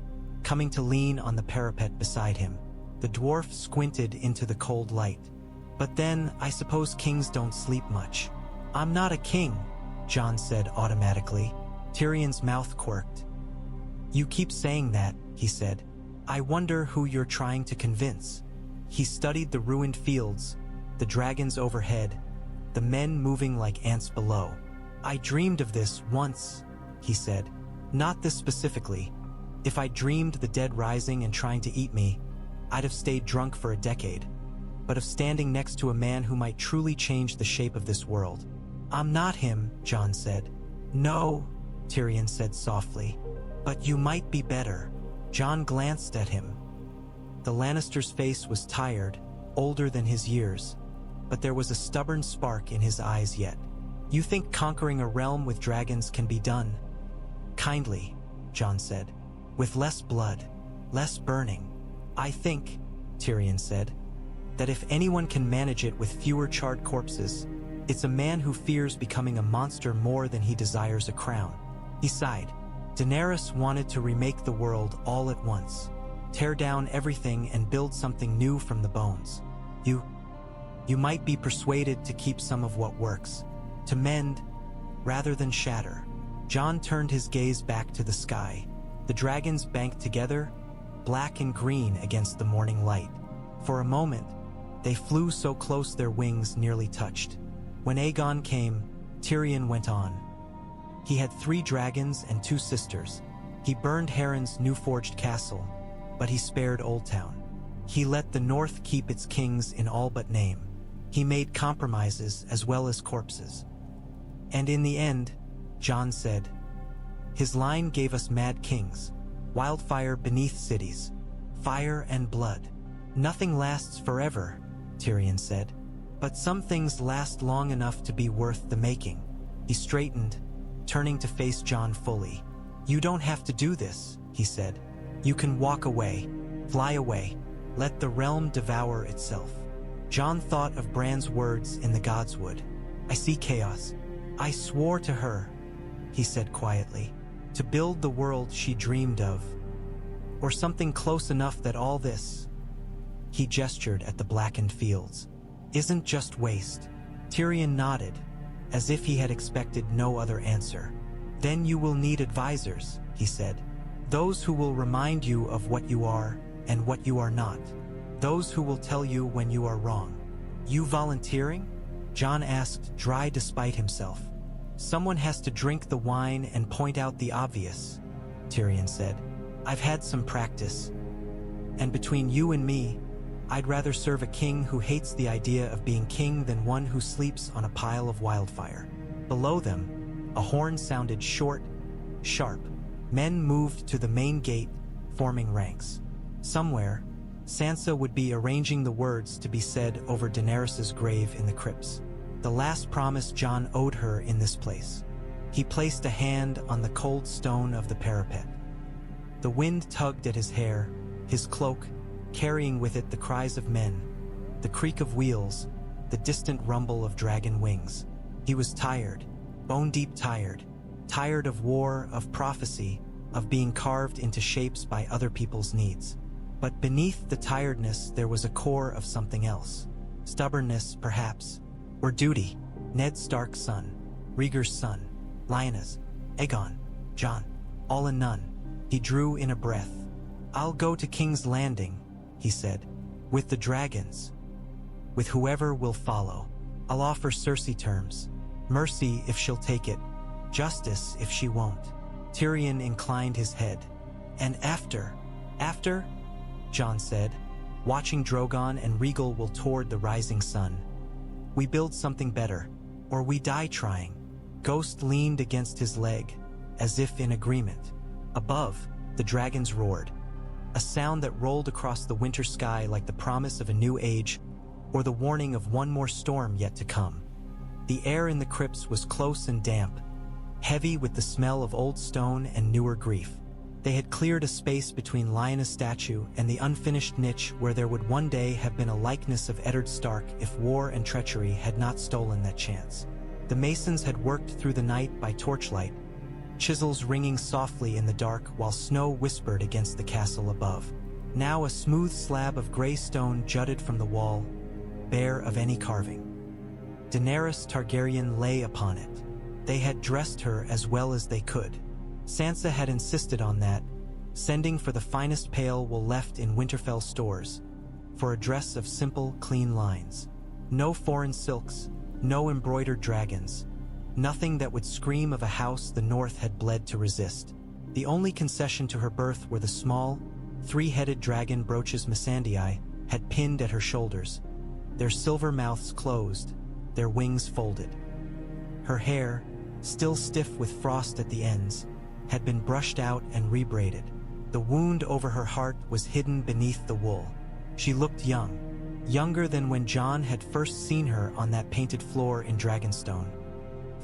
coming to lean on the parapet beside him. The dwarf squinted into the cold light. "But then, I suppose kings don't sleep much." "I'm not a king," Jon said automatically. Tyrion's mouth quirked. "You keep saying that," he said. "I wonder who you're trying to convince." He studied the ruined fields, the dragons overhead, the men moving like ants below. "I dreamed of this once," he said. "Not this specifically. If I dreamed the dead rising and trying to eat me, I'd have stayed drunk for a decade. But of standing next to a man who might truly change the shape of this world." "I'm not him," Jon said. "No," Tyrion said softly. "But you might be better." Jon glanced at him. The Lannister's face was tired, older than his years, but there was a stubborn spark in his eyes yet. "You think conquering a realm with dragons can be done?" "Kindly," Jon said. "With less blood, less burning." "I think," Tyrion said, "that if anyone can manage it with fewer charred corpses, it's a man who fears becoming a monster more than he desires a crown." He sighed. Daenerys wanted to remake the world all at once, tear down everything and build something new from the bones. You might be persuaded to keep some of what works, to mend rather than shatter. Jon turned his gaze back to the sky. The dragons banked together, black and green against the morning light. For a moment, they flew so close their wings nearly touched. When Aegon came, Tyrion went on. He had 3 dragons and 2 sisters. He burned Harren's new-forged castle, but he spared Old Town. He let the North keep its kings in all but name. He made compromises as well as corpses. And in the end, Jon said, his line gave us mad kings, wildfire beneath cities, fire and blood. "Nothing lasts forever," Tyrion said, "but some things last long enough to be worth the making." He straightened, turning to face Jon fully. "You don't have to do this," he said. "You can walk away, fly away, let the realm devour itself." Jon thought of Bran's words in the Godswood. "I see chaos. I swore to her," he said quietly, "to build the world she dreamed of. Or something close enough that all this," he gestured at the blackened fields, "isn't just waste." Tyrion nodded, as if he had expected no other answer. "Then you will need advisors," he said. "Those who will remind you of what you are and what you are not. Those who will tell you when you are wrong." "You volunteering?" Jon asked, dry despite himself. "Someone has to drink the wine and point out the obvious," Tyrion said. "I've had some practice. And between you and me, I'd rather serve a king who hates the idea of being king than one who sleeps on a pile of wildfire." Below them, a horn sounded short, sharp. Men moved to the main gate, forming ranks. Somewhere, Sansa would be arranging the words to be said over Daenerys' grave in the crypts. The last promise Jon owed her in this place. He placed a hand on the cold stone of the parapet. The wind tugged at his hair, his cloak, carrying with it the cries of men, the creak of wheels, the distant rumble of dragon wings. He was tired, bone-deep tired, tired of war, of prophecy, of being carved into shapes by other people's needs. But beneath the tiredness there was a core of something else. Stubbornness, perhaps, or duty. Ned Stark's son, Rhaegar's son, Lyanna's, Aegon, Jon, all in none. He drew in a breath. "I'll go to King's Landing," he said, "with the dragons. With whoever will follow. I'll offer Cersei terms. Mercy if she'll take it. Justice if she won't." Tyrion inclined his head. "And after?" "After?" Jon said, "watching Drogon and Rhaegal will toward the rising sun. We build something better, or we die trying." Ghost leaned against his leg, as if in agreement. Above, the dragons roared, a sound that rolled across the winter sky like the promise of a new age, or the warning of one more storm yet to come. The air in the crypts was close and damp, heavy with the smell of old stone and newer grief. They had cleared a space between Lyanna's statue and the unfinished niche where there would one day have been a likeness of Eddard Stark if war and treachery had not stolen that chance. The masons had worked through the night by torchlight, chisels ringing softly in the dark while snow whispered against the castle above. Now a smooth slab of gray stone jutted from the wall, bare of any carving. Daenerys Targaryen lay upon it. They had dressed her as well as they could. Sansa had insisted on that, sending for the finest pale wool left in Winterfell stores, for a dress of simple, clean lines. No foreign silks, no embroidered dragons, nothing that would scream of a house the North had bled to resist. The only concession to her birth were the small, three-headed dragon brooches Missandei had pinned at her shoulders, their silver mouths closed, their wings folded. Her hair, still stiff with frost at the ends, had been brushed out and rebraided. The wound over her heart was hidden beneath the wool. She looked young, younger than when Jon had first seen her on that painted floor in Dragonstone,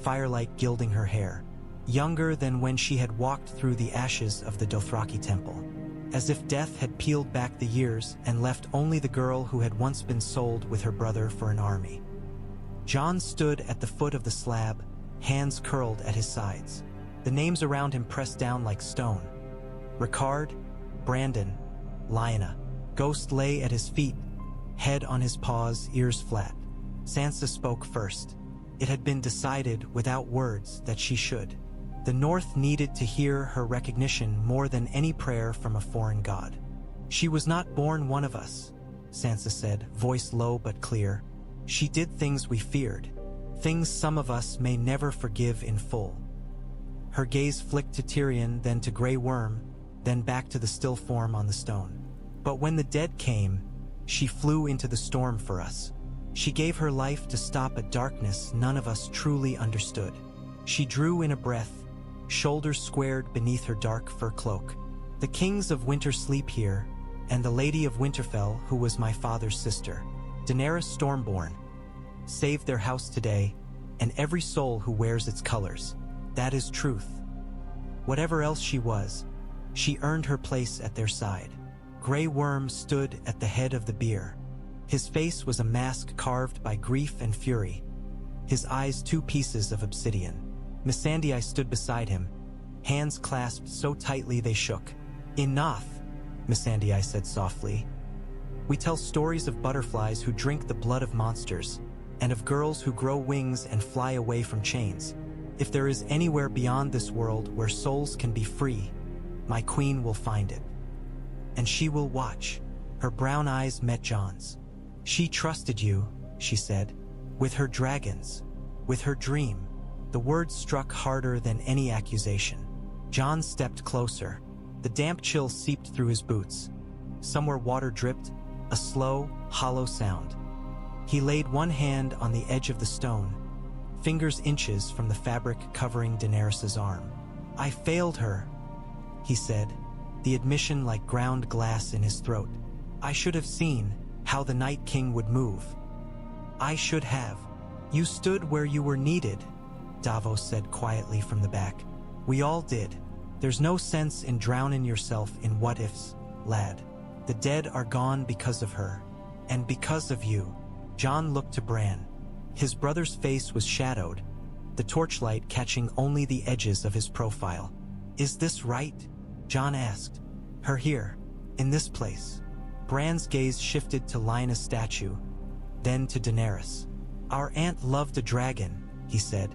firelight gilding her hair, younger than when she had walked through the ashes of the Dothraki temple, as if death had peeled back the years and left only the girl who had once been sold with her brother for an army. Jon stood at the foot of the slab, hands curled at his sides. The names around him pressed down like stone. Ricard, Brandon, Lyanna. Ghost lay at his feet, head on his paws, ears flat. Sansa spoke first. It had been decided, without words, that she should. The North needed to hear her recognition more than any prayer from a foreign god. She was not born one of us, Sansa said, voice low but clear. She did things we feared, things some of us may never forgive in full. Her gaze flicked to Tyrion, then to Grey Worm, then back to the still form on the stone. But when the dead came, she flew into the storm for us. She gave her life to stop a darkness none of us truly understood. She drew in a breath, shoulders squared beneath her dark fur cloak. The kings of winter sleep here, and the Lady of Winterfell, who was my father's sister, Daenerys Stormborn, saved their house today, and every soul who wears its colors. That is truth. Whatever else she was, she earned her place at their side. Grey Worm stood at the head of the bier. His face was a mask carved by grief and fury, his eyes two pieces of obsidian. Missandei stood beside him, hands clasped so tightly they shook. In Noth, Missandei said softly, we tell stories of butterflies who drink the blood of monsters, and of girls who grow wings and fly away from chains. If there is anywhere beyond this world where souls can be free, my queen will find it. And she will watch. Her brown eyes met Jon's. She trusted you, she said, with her dragons, with her dream. The words struck harder than any accusation. Jon stepped closer. The damp chill seeped through his boots. Somewhere water dripped, a slow, hollow sound. He laid one hand on the edge of the stone, fingers inches from the fabric covering Daenerys' arm. I failed her, he said, the admission like ground glass in his throat. I should have seen how the Night King would move. I should have. You stood where you were needed, Davos said quietly from the back. We all did. There's no sense in drowning yourself in what-ifs, lad. The dead are gone because of her, and because of you. Jon looked to Bran. His brother's face was shadowed, the torchlight catching only the edges of his profile. Is this right? Jon asked. Her here, in this place. Bran's gaze shifted to Lyanna's statue, then to Daenerys. Our aunt loved a dragon, he said.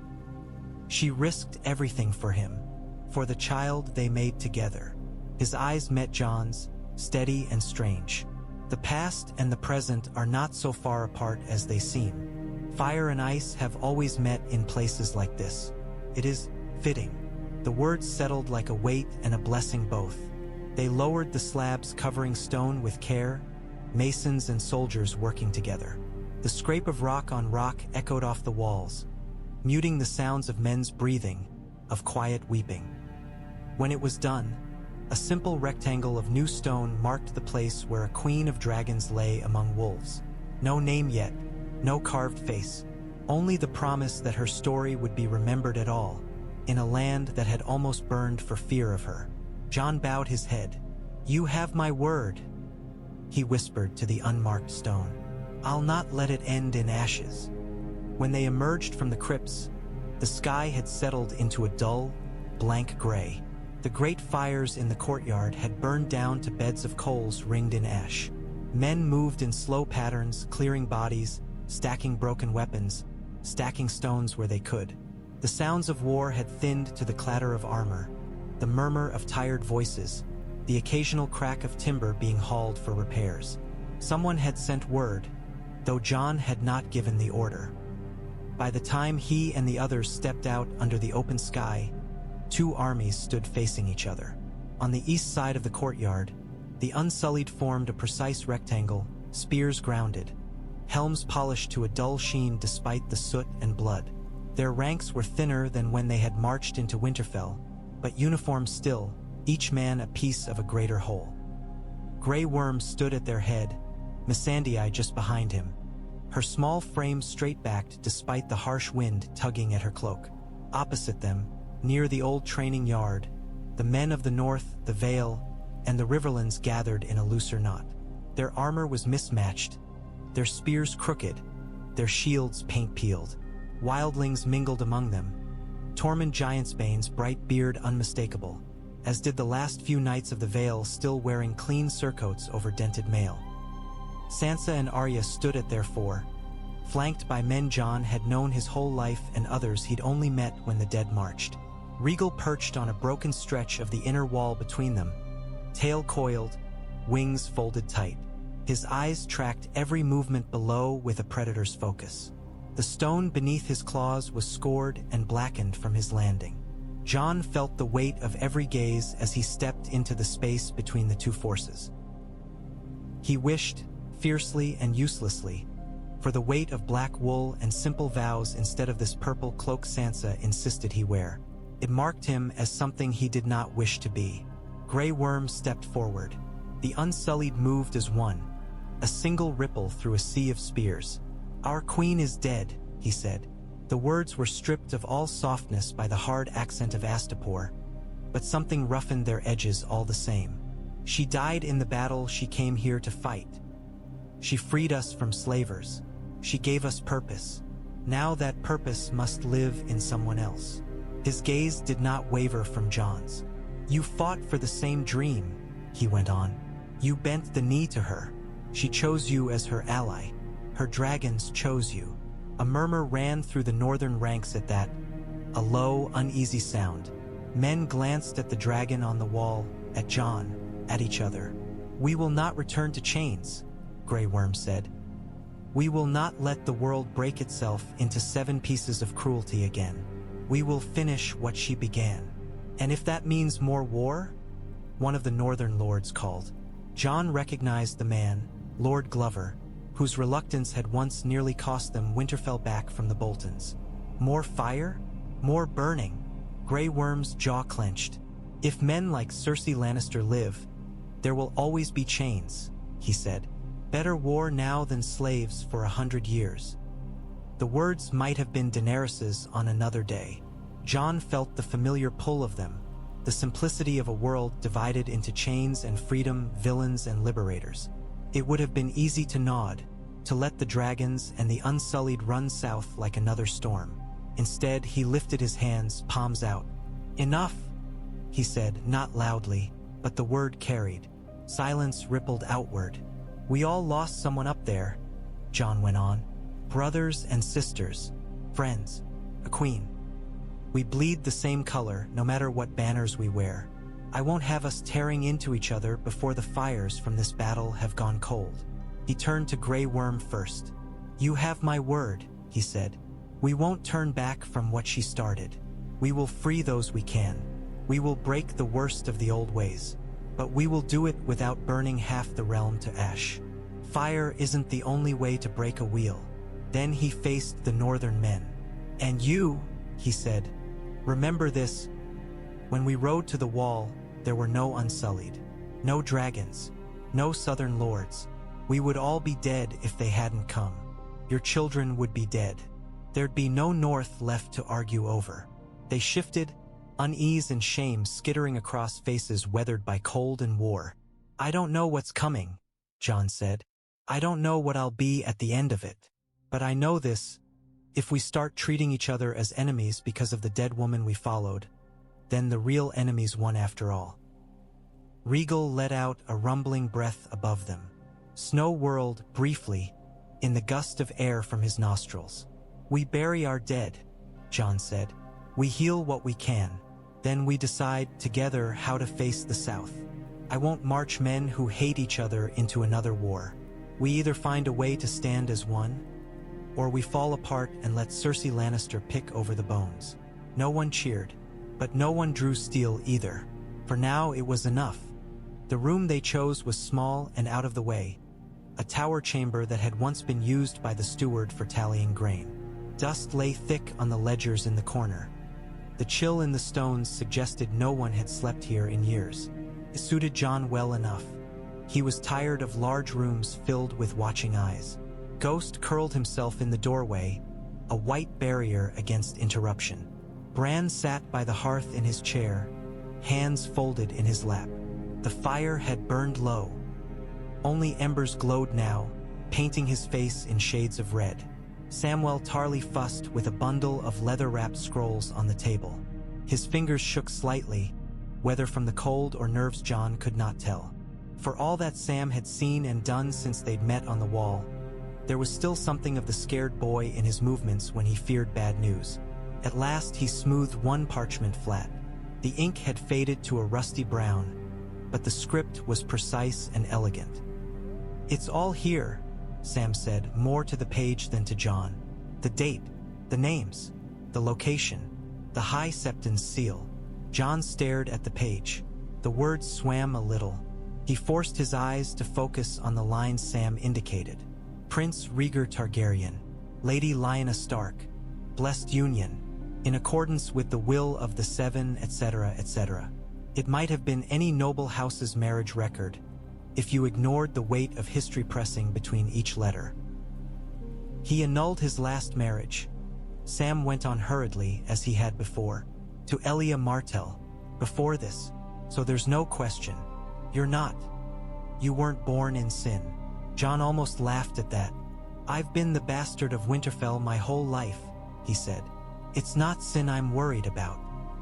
She risked everything for him, for the child they made together. His eyes met Jon's, steady and strange. The past and the present are not so far apart as they seem. Fire and ice have always met in places like this. It is fitting. The words settled like a weight and a blessing both. They lowered the slabs covering stone with care, masons and soldiers working together. The scrape of rock on rock echoed off the walls, muting the sounds of men's breathing, of quiet weeping. When it was done, a simple rectangle of new stone marked the place where a queen of dragons lay among wolves. No name yet, no carved face, only the promise that her story would be remembered at all, in a land that had almost burned for fear of her. Jon bowed his head. "You have my word," he whispered to the unmarked stone. "I'll not let it end in ashes." When they emerged from the crypts, the sky had settled into a dull, blank gray. The great fires in the courtyard had burned down to beds of coals ringed in ash. Men moved in slow patterns, clearing bodies, stacking broken weapons, stacking stones where they could. The sounds of war had thinned to the clatter of armor, the murmur of tired voices, the occasional crack of timber being hauled for repairs. Someone had sent word, though Jon had not given the order. By the time he and the others stepped out under the open sky, two armies stood facing each other. On the east side of the courtyard, the Unsullied formed a precise rectangle, spears grounded, helms polished to a dull sheen despite the soot and blood. Their ranks were thinner than when they had marched into Winterfell, but uniform still, each man a piece of a greater whole. Grey Worm stood at their head, Missandei just behind him, her small frame straight-backed despite the harsh wind tugging at her cloak. Opposite them, near the old training yard, the men of the north, the Vale, and the Riverlands gathered in a looser knot. Their armor was mismatched, their spears crooked, their shields paint-peeled. Wildlings mingled among them, Tormund Giantsbane's bright beard unmistakable, as did the last few knights of the Vale still wearing clean surcoats over dented mail. Sansa and Arya stood at their fore, flanked by men Jon had known his whole life and others he'd only met when the dead marched. Rhaegal perched on a broken stretch of the inner wall between them, tail coiled, wings folded tight. His eyes tracked every movement below with a predator's focus. The stone beneath his claws was scored and blackened from his landing. Jon felt the weight of every gaze as he stepped into the space between the two forces. He wished, fiercely and uselessly, for the weight of black wool and simple vows instead of this purple cloak Sansa insisted he wear. It marked him as something he did not wish to be. Grey Worm stepped forward. The Unsullied moved as one, a single ripple through a sea of spears. "Our queen is dead," he said. The words were stripped of all softness by the hard accent of Astapor, but something roughened their edges all the same. "She died in the battle she came here to fight. She freed us from slavers. She gave us purpose. Now that purpose must live in someone else." His gaze did not waver from Jon's. "You fought for the same dream," he went on. "You bent the knee to her. She chose you as her ally. Her dragons chose you." A murmur ran through the northern ranks at that, a low, uneasy sound. Men glanced at the dragon on the wall, at Jon, at each other. "We will not return to chains," Grey Worm said. "We will not let the world break itself into 7 pieces of cruelty again. We will finish what she began. And if that means more war?" one of the northern lords called. Jon recognized the man, Lord Glover, whose reluctance had once nearly cost them Winterfell back from the Boltons. "More fire? More burning?" Grey Worm's jaw clenched. "If men like Cersei Lannister live, there will always be chains," he said. "Better war now than slaves for 100 years." The words might have been Daenerys's on another day. Jon felt the familiar pull of them, the simplicity of a world divided into chains and freedom, villains and liberators. It would have been easy to nod, to let the dragons and the Unsullied run south like another storm. Instead, he lifted his hands, palms out. "Enough," he said, not loudly, but the word carried. Silence rippled outward. "We all lost someone up there," Jon went on. "Brothers and sisters, friends, a queen. We bleed the same color, no matter what banners we wear. I won't have us tearing into each other before the fires from this battle have gone cold." He turned to Grey Worm first. "You have my word," he said. "We won't turn back from what she started. We will free those we can. We will break the worst of the old ways. But we will do it without burning half the realm to ash. Fire isn't the only way to break a wheel." Then he faced the northern men. "And you," he said, "remember this. When we rode to the wall, there were no Unsullied, no dragons, no southern lords. We would all be dead if they hadn't come. Your children would be dead. There'd be no north left to argue over. They shifted, unease and shame skittering across faces weathered by cold and war. "I don't know what's coming," Jon said. "I don't know what I'll be at the end of it. But I know this, if we start treating each other as enemies because of the dead woman we followed, then the real enemies won after all." Rhaegal let out a rumbling breath above them. Snow whirled, briefly, in the gust of air from his nostrils. "We bury our dead," Jon said. "We heal what we can. Then we decide together how to face the South. I won't march men who hate each other into another war. We either find a way to stand as one, or we fall apart and let Cersei Lannister pick over the bones." No one cheered, but no one drew steel either. For now it was enough. The room they chose was small and out of the way, a tower chamber that had once been used by the steward for tallying grain. Dust lay thick on the ledgers in the corner. The chill in the stones suggested no one had slept here in years. It suited Jon well enough. He was tired of large rooms filled with watching eyes. Ghost curled himself in the doorway, a white barrier against interruption. Bran sat by the hearth in his chair, hands folded in his lap. The fire had burned low. Only embers glowed now, painting his face in shades of red. Samwell Tarly fussed with a bundle of leather-wrapped scrolls on the table. His fingers shook slightly, whether from the cold or nerves Jon could not tell. For all that Sam had seen and done since they'd met on the wall, there was still something of the scared boy in his movements when he feared bad news. At last he smoothed one parchment flat. The ink had faded to a rusty brown, but the script was precise and elegant. "It's all here," Sam said, more to the page than to Jon. "The date, the names, the location, the High Septon's seal." Jon stared at the page. The words swam a little. He forced his eyes to focus on the lines Sam indicated. "Prince Rhaegar Targaryen, Lady Lyanna Stark, blessed union, in accordance with the will of the Seven, etc., etc." It might have been any noble house's marriage record, if you ignored the weight of history pressing between each letter. "He annulled his last marriage," Sam went on hurriedly as he had before, "to Elia Martell, before this, so there's no question. You're not. You weren't born in sin." Jon almost laughed at that. "I've been the bastard of Winterfell my whole life," he said. "It's not sin I'm worried about."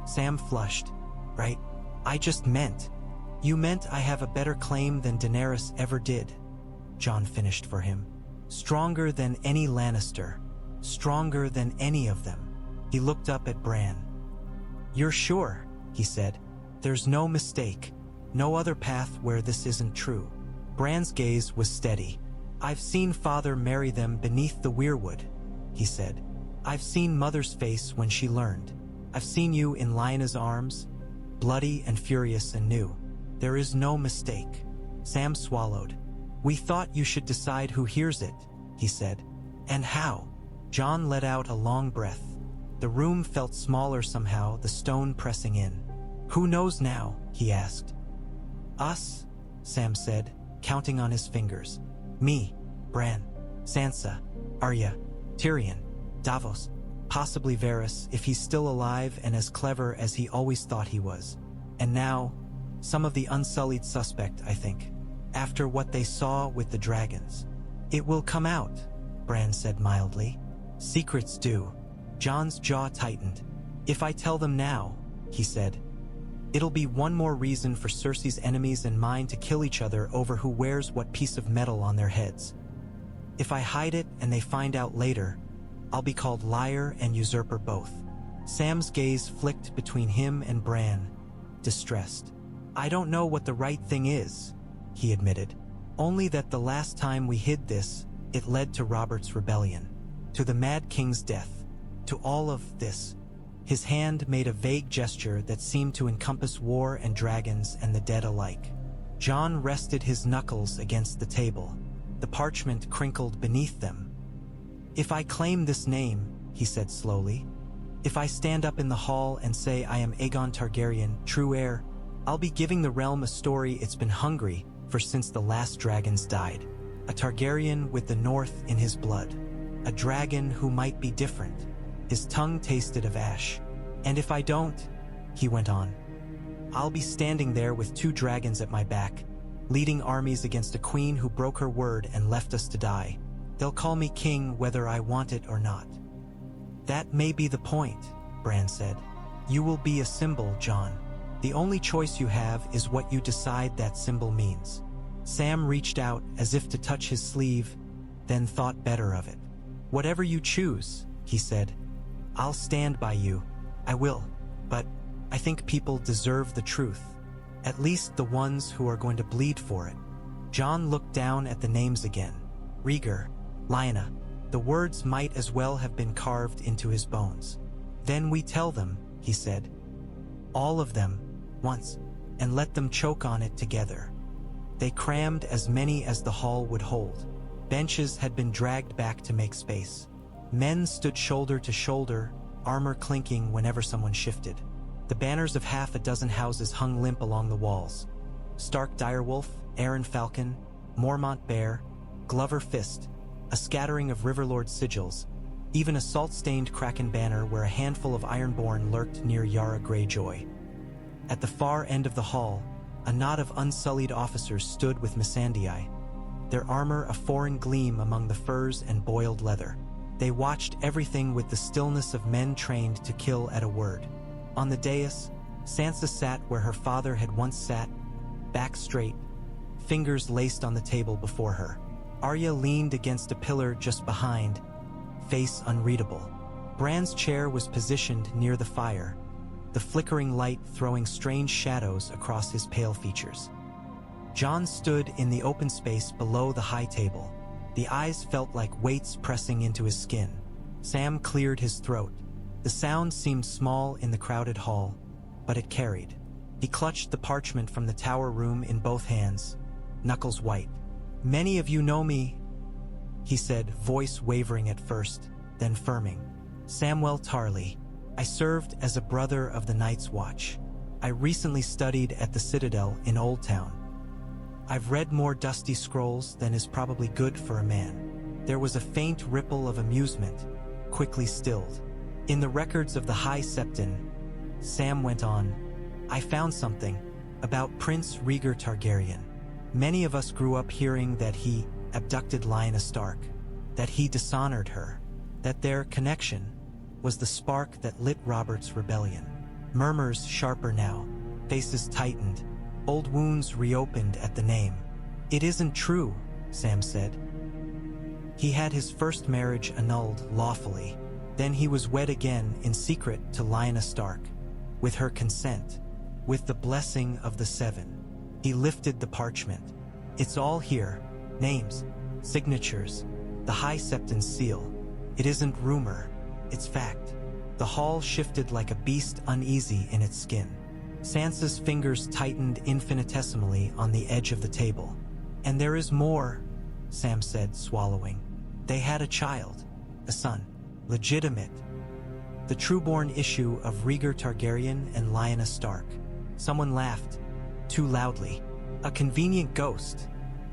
Sam flushed. "Right? I just meant. You meant I have a better claim than Daenerys ever did," Jon finished for him. "Stronger than any Lannister. Stronger than any of them." He looked up at Bran. "You're sure?" he said. "There's no mistake. No other path where this isn't true." Bran's gaze was steady. "I've seen father marry them beneath the weirwood," he said. "I've seen mother's face when she learned. I've seen you in Lyanna's arms, bloody and furious and new. There is no mistake." Sam swallowed. "We thought you should decide who hears it," he said. "And how?" Jon let out a long breath. The room felt smaller somehow, the stone pressing in. "Who knows now?" he asked. "Us," Sam said, counting on his fingers. "Me, Bran, Sansa, Arya, Tyrion, Davos, possibly Varys if he's still alive and as clever as he always thought he was. And now, some of the unsullied suspect, I think, after what they saw with the dragons." "It will come out," Bran said mildly. "Secrets do." Jon's jaw tightened. "If I tell them now," he said, "it'll be one more reason for Cersei's enemies and mine to kill each other over who wears what piece of metal on their heads. If I hide it and they find out later, I'll be called liar and usurper both." Sam's gaze flicked between him and Bran, distressed. "I don't know what the right thing is," he admitted. "Only that the last time we hid this, it led to Robert's rebellion, to the Mad King's death, to all of this." His hand made a vague gesture that seemed to encompass war and dragons and the dead alike. Jon rested his knuckles against the table. The parchment crinkled beneath them. "If I claim this name," he said slowly, "if I stand up in the hall and say I am Aegon Targaryen, true heir, I'll be giving the realm a story it's been hungry for since the last dragons died. A Targaryen with the North in his blood. A dragon who might be different." His tongue tasted of ash. And if I don't, he went on, I'll be standing there with 2 dragons at my back, leading armies against a queen who broke her word and left us to die. They'll call me king whether I want it or not. That may be the point, Bran said. You will be a symbol, Jon. The only choice you have is what you decide that symbol means. Sam reached out as if to touch his sleeve, then thought better of it. Whatever you choose, he said. I'll stand by you. I will. But I think people deserve the truth. At least the ones who are going to bleed for it. Jon looked down at the names again. Rhaegar, Lyanna. The words might as well have been carved into his bones. Then we tell them, he said. All of them, once, and let them choke on it together. They crammed as many as the hall would hold. Benches had been dragged back to make space. Men stood shoulder to shoulder, armor clinking whenever someone shifted. The banners of half a dozen houses hung limp along the walls. Stark Direwolf, Arryn Falcon, Mormont Bear, Glover Fist, a scattering of Riverlord sigils, even a salt-stained Kraken banner where a handful of Ironborn lurked near Yara Greyjoy. At the far end of the hall, a knot of unsullied officers stood with Missandei, their armor a foreign gleam among the furs and boiled leather. They watched everything with the stillness of men trained to kill at a word. On the dais, Sansa sat where her father had once sat, back straight, fingers laced on the table before her. Arya leaned against a pillar just behind, face unreadable. Bran's chair was positioned near the fire, the flickering light throwing strange shadows across his pale features. Jon stood in the open space below the high table. The eyes felt like weights pressing into his skin. Sam cleared his throat. The sound seemed small in the crowded hall, but it carried. He clutched the parchment from the tower room in both hands, knuckles white. Many of you know me, he said, voice wavering at first, then firming. Samwell Tarly. I served as a brother of the Night's Watch. I recently studied at the Citadel in Old Town. I've read more dusty scrolls than is probably good for a man. There was a faint ripple of amusement, quickly stilled. In the records of the High Septon, Sam went on, I found something about Prince Rhaegar Targaryen. Many of us grew up hearing that he abducted Lyanna Stark, that he dishonored her, that their connection was the spark that lit Robert's rebellion. Murmurs sharper now, faces tightened, old wounds reopened at the name. It isn't true, Sam said. He had his first marriage annulled lawfully. Then he was wed again in secret to Lyanna Stark, with her consent, with the blessing of the Seven. He lifted the parchment. It's all here, names, signatures, the High Septon's seal. It isn't rumor, it's fact. The hall shifted like a beast uneasy in its skin. Sansa's fingers tightened infinitesimally on the edge of the table. And there is more, Sam said, swallowing. They had a child, a son, legitimate. The trueborn issue of Rhaegar Targaryen and Lyanna Stark. Someone laughed, too loudly. A convenient ghost,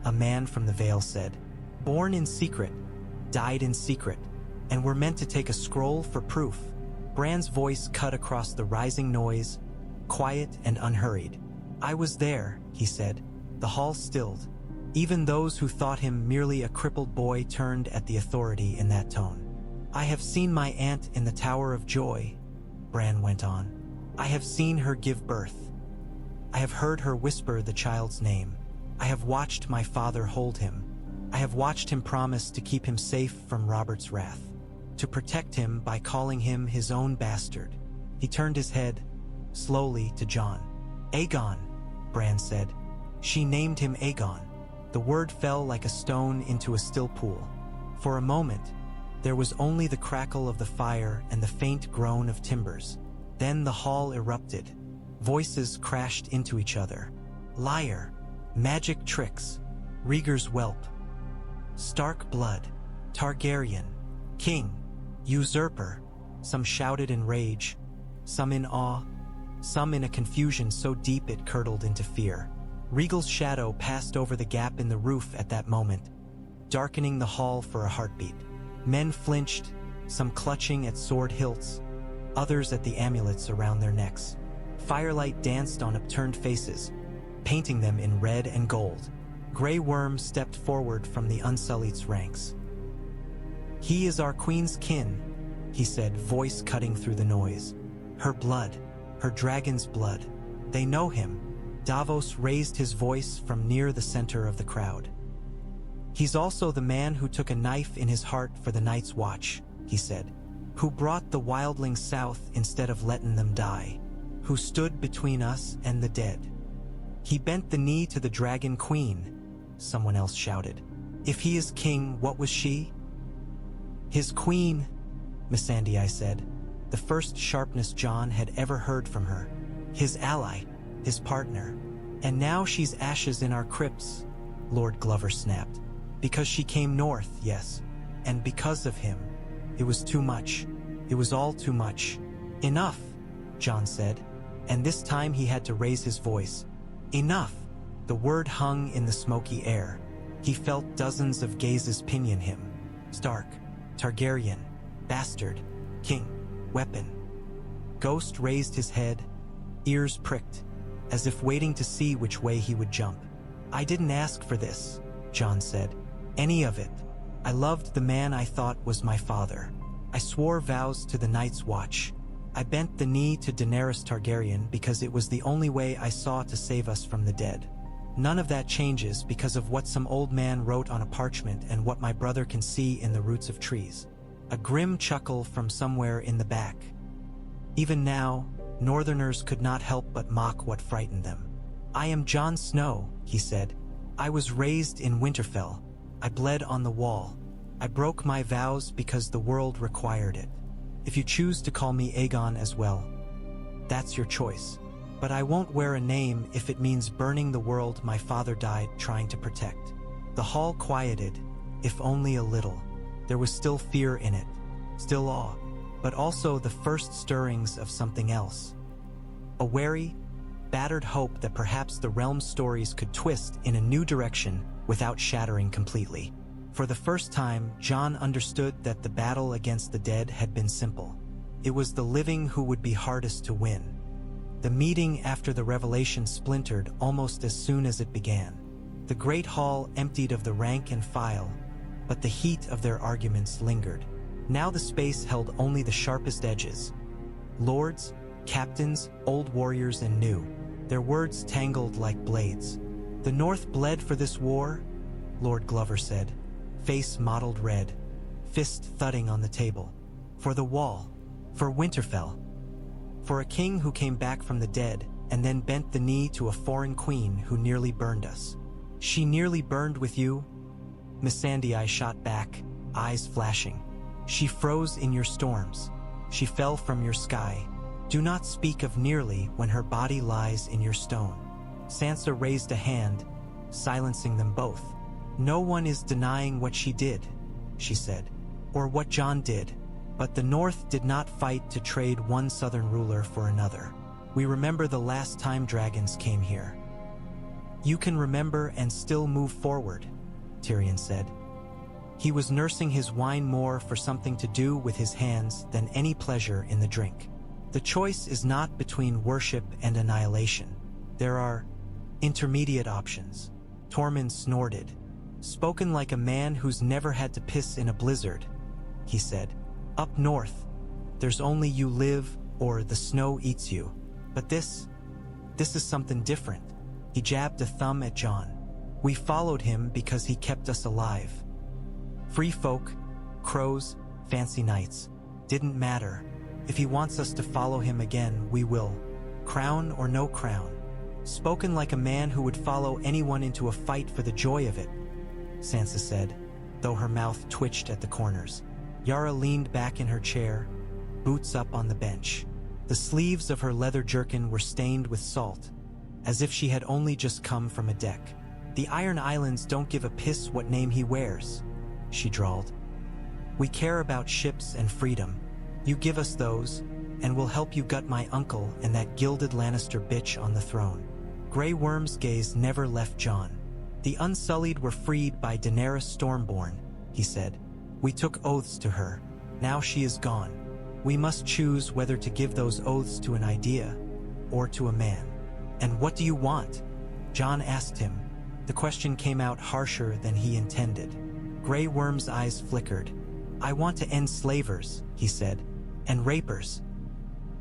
a man from the Vale said. Born in secret, died in secret, and were meant to take a scroll for proof. Bran's voice cut across the rising noise, quiet and unhurried. I was there, he said. The hall stilled. Even those who thought him merely a crippled boy turned at the authority in that tone. I have seen my aunt in the Tower of Joy, Bran went on. I have seen her give birth. I have heard her whisper the child's name. I have watched my father hold him. I have watched him promise to keep him safe from Robert's wrath, to protect him by calling him his own bastard. He turned his head, slowly, to Jon. Aegon, Bran said. She named him Aegon. The word fell like a stone into a still pool. For a moment, there was only the crackle of the fire and the faint groan of timbers. Then the hall erupted. Voices crashed into each other. Liar, magic tricks, Rhaegar's whelp, Stark blood, Targaryen, king, usurper. Some shouted in rage, some in awe, some in a confusion so deep it curdled into fear. Rhaegal's shadow passed over the gap in the roof at that moment, darkening the hall for a heartbeat. Men flinched, some clutching at sword hilts, others at the amulets around their necks. Firelight danced on upturned faces, painting them in red and gold. Grey Worm stepped forward from the Unsullied's ranks. "He is our queen's kin," he said, voice cutting through the noise. "Her blood, her dragon's blood. They know him." Davos raised his voice from near the center of the crowd. "He's also the man who took a knife in his heart for the Night's Watch," he said, "who brought the wildlings south instead of letting them die, who stood between us and the dead. He bent the knee to the Dragon Queen," someone else shouted. "If he is king, what was she?" "His queen," Missandei said, the first sharpness Jon had ever heard from her. "His ally, his partner. And now she's ashes in our crypts," Lord Glover snapped. "Because she came north, yes. And because of him. It was too much. It was all too much." "Enough," Jon said, and this time he had to raise his voice. "Enough." The word hung in the smoky air. He felt dozens of gazes pinion him. Stark, Targaryen, bastard, king, weapon. Ghost raised his head, ears pricked, as if waiting to see which way he would jump. "I didn't ask for this," Jon said. "Any of it. I loved the man I thought was my father. I swore vows to the Night's Watch. I bent the knee to Daenerys Targaryen because it was the only way I saw to save us from the dead. None of that changes because of what some old man wrote on a parchment and what my brother can see in the roots of trees." A grim chuckle from somewhere in the back. Even now, Northerners could not help but mock what frightened them. "I am Jon Snow," he said. "I was raised in Winterfell. I bled on the wall. I broke my vows because the world required it. If you choose to call me Aegon as well, that's your choice. But I won't wear a name if it means burning the world my father died trying to protect." The hall quieted, if only a little. There was still fear in it, still awe, but also the first stirrings of something else. A wary, battered hope that perhaps the realm's stories could twist in a new direction without shattering completely. For the first time, Jon understood that the battle against the dead had been simple. It was the living who would be hardest to win. The meeting after the revelation splintered almost as soon as it began. The great hall emptied of the rank and file, but the heat of their arguments lingered. Now the space held only the sharpest edges. Lords, captains, old warriors and new. Their words tangled like blades. "The North bled for this war," Lord Glover said, face mottled red, fist thudding on the table. "For the wall. For Winterfell. For a king who came back from the dead and then bent the knee to a foreign queen who nearly burned us." "She nearly burned with you?" Missandei shot back, eyes flashing. "She froze in your storms. She fell from your sky. Do not speak of nearly when her body lies in your stone." Sansa raised a hand, silencing them both. "No one is denying what she did," she said, "or what Jon did. But the North did not fight to trade one southern ruler for another. We remember the last time dragons came here." "You can remember and still move forward," Tyrion said. He was nursing his wine more for something to do with his hands than any pleasure in the drink. "The choice is not between worship and annihilation. There are intermediate options." Tormund snorted. "Spoken like a man who's never had to piss in a blizzard," he said. "Up north, there's only you live or the snow eats you. But this is something different." He jabbed a thumb at Jon. "We followed him because he kept us alive. Free folk, crows, fancy knights, didn't matter. If he wants us to follow him again, we will. Crown or no crown. Spoken like a man who would follow anyone into a fight for the joy of it," Sansa said, though her mouth twitched at the corners. Yara leaned back in her chair, boots up on the bench. The sleeves of her leather jerkin were stained with salt, as if she had only just come from a deck. "The Iron Islands don't give a piss what name he wears," she drawled. "We care about ships and freedom. You give us those, and we'll help you gut my uncle and that gilded Lannister bitch on the throne." Grey Worm's gaze never left Jon. "The Unsullied were freed by Daenerys Stormborn," he said. "We took oaths to her. Now she is gone. We must choose whether to give those oaths to an idea or to a man. And what do you want? Jon asked him. The question came out harsher than he intended. Grey Worm's eyes flickered. I want to end slavers, he said, and rapers.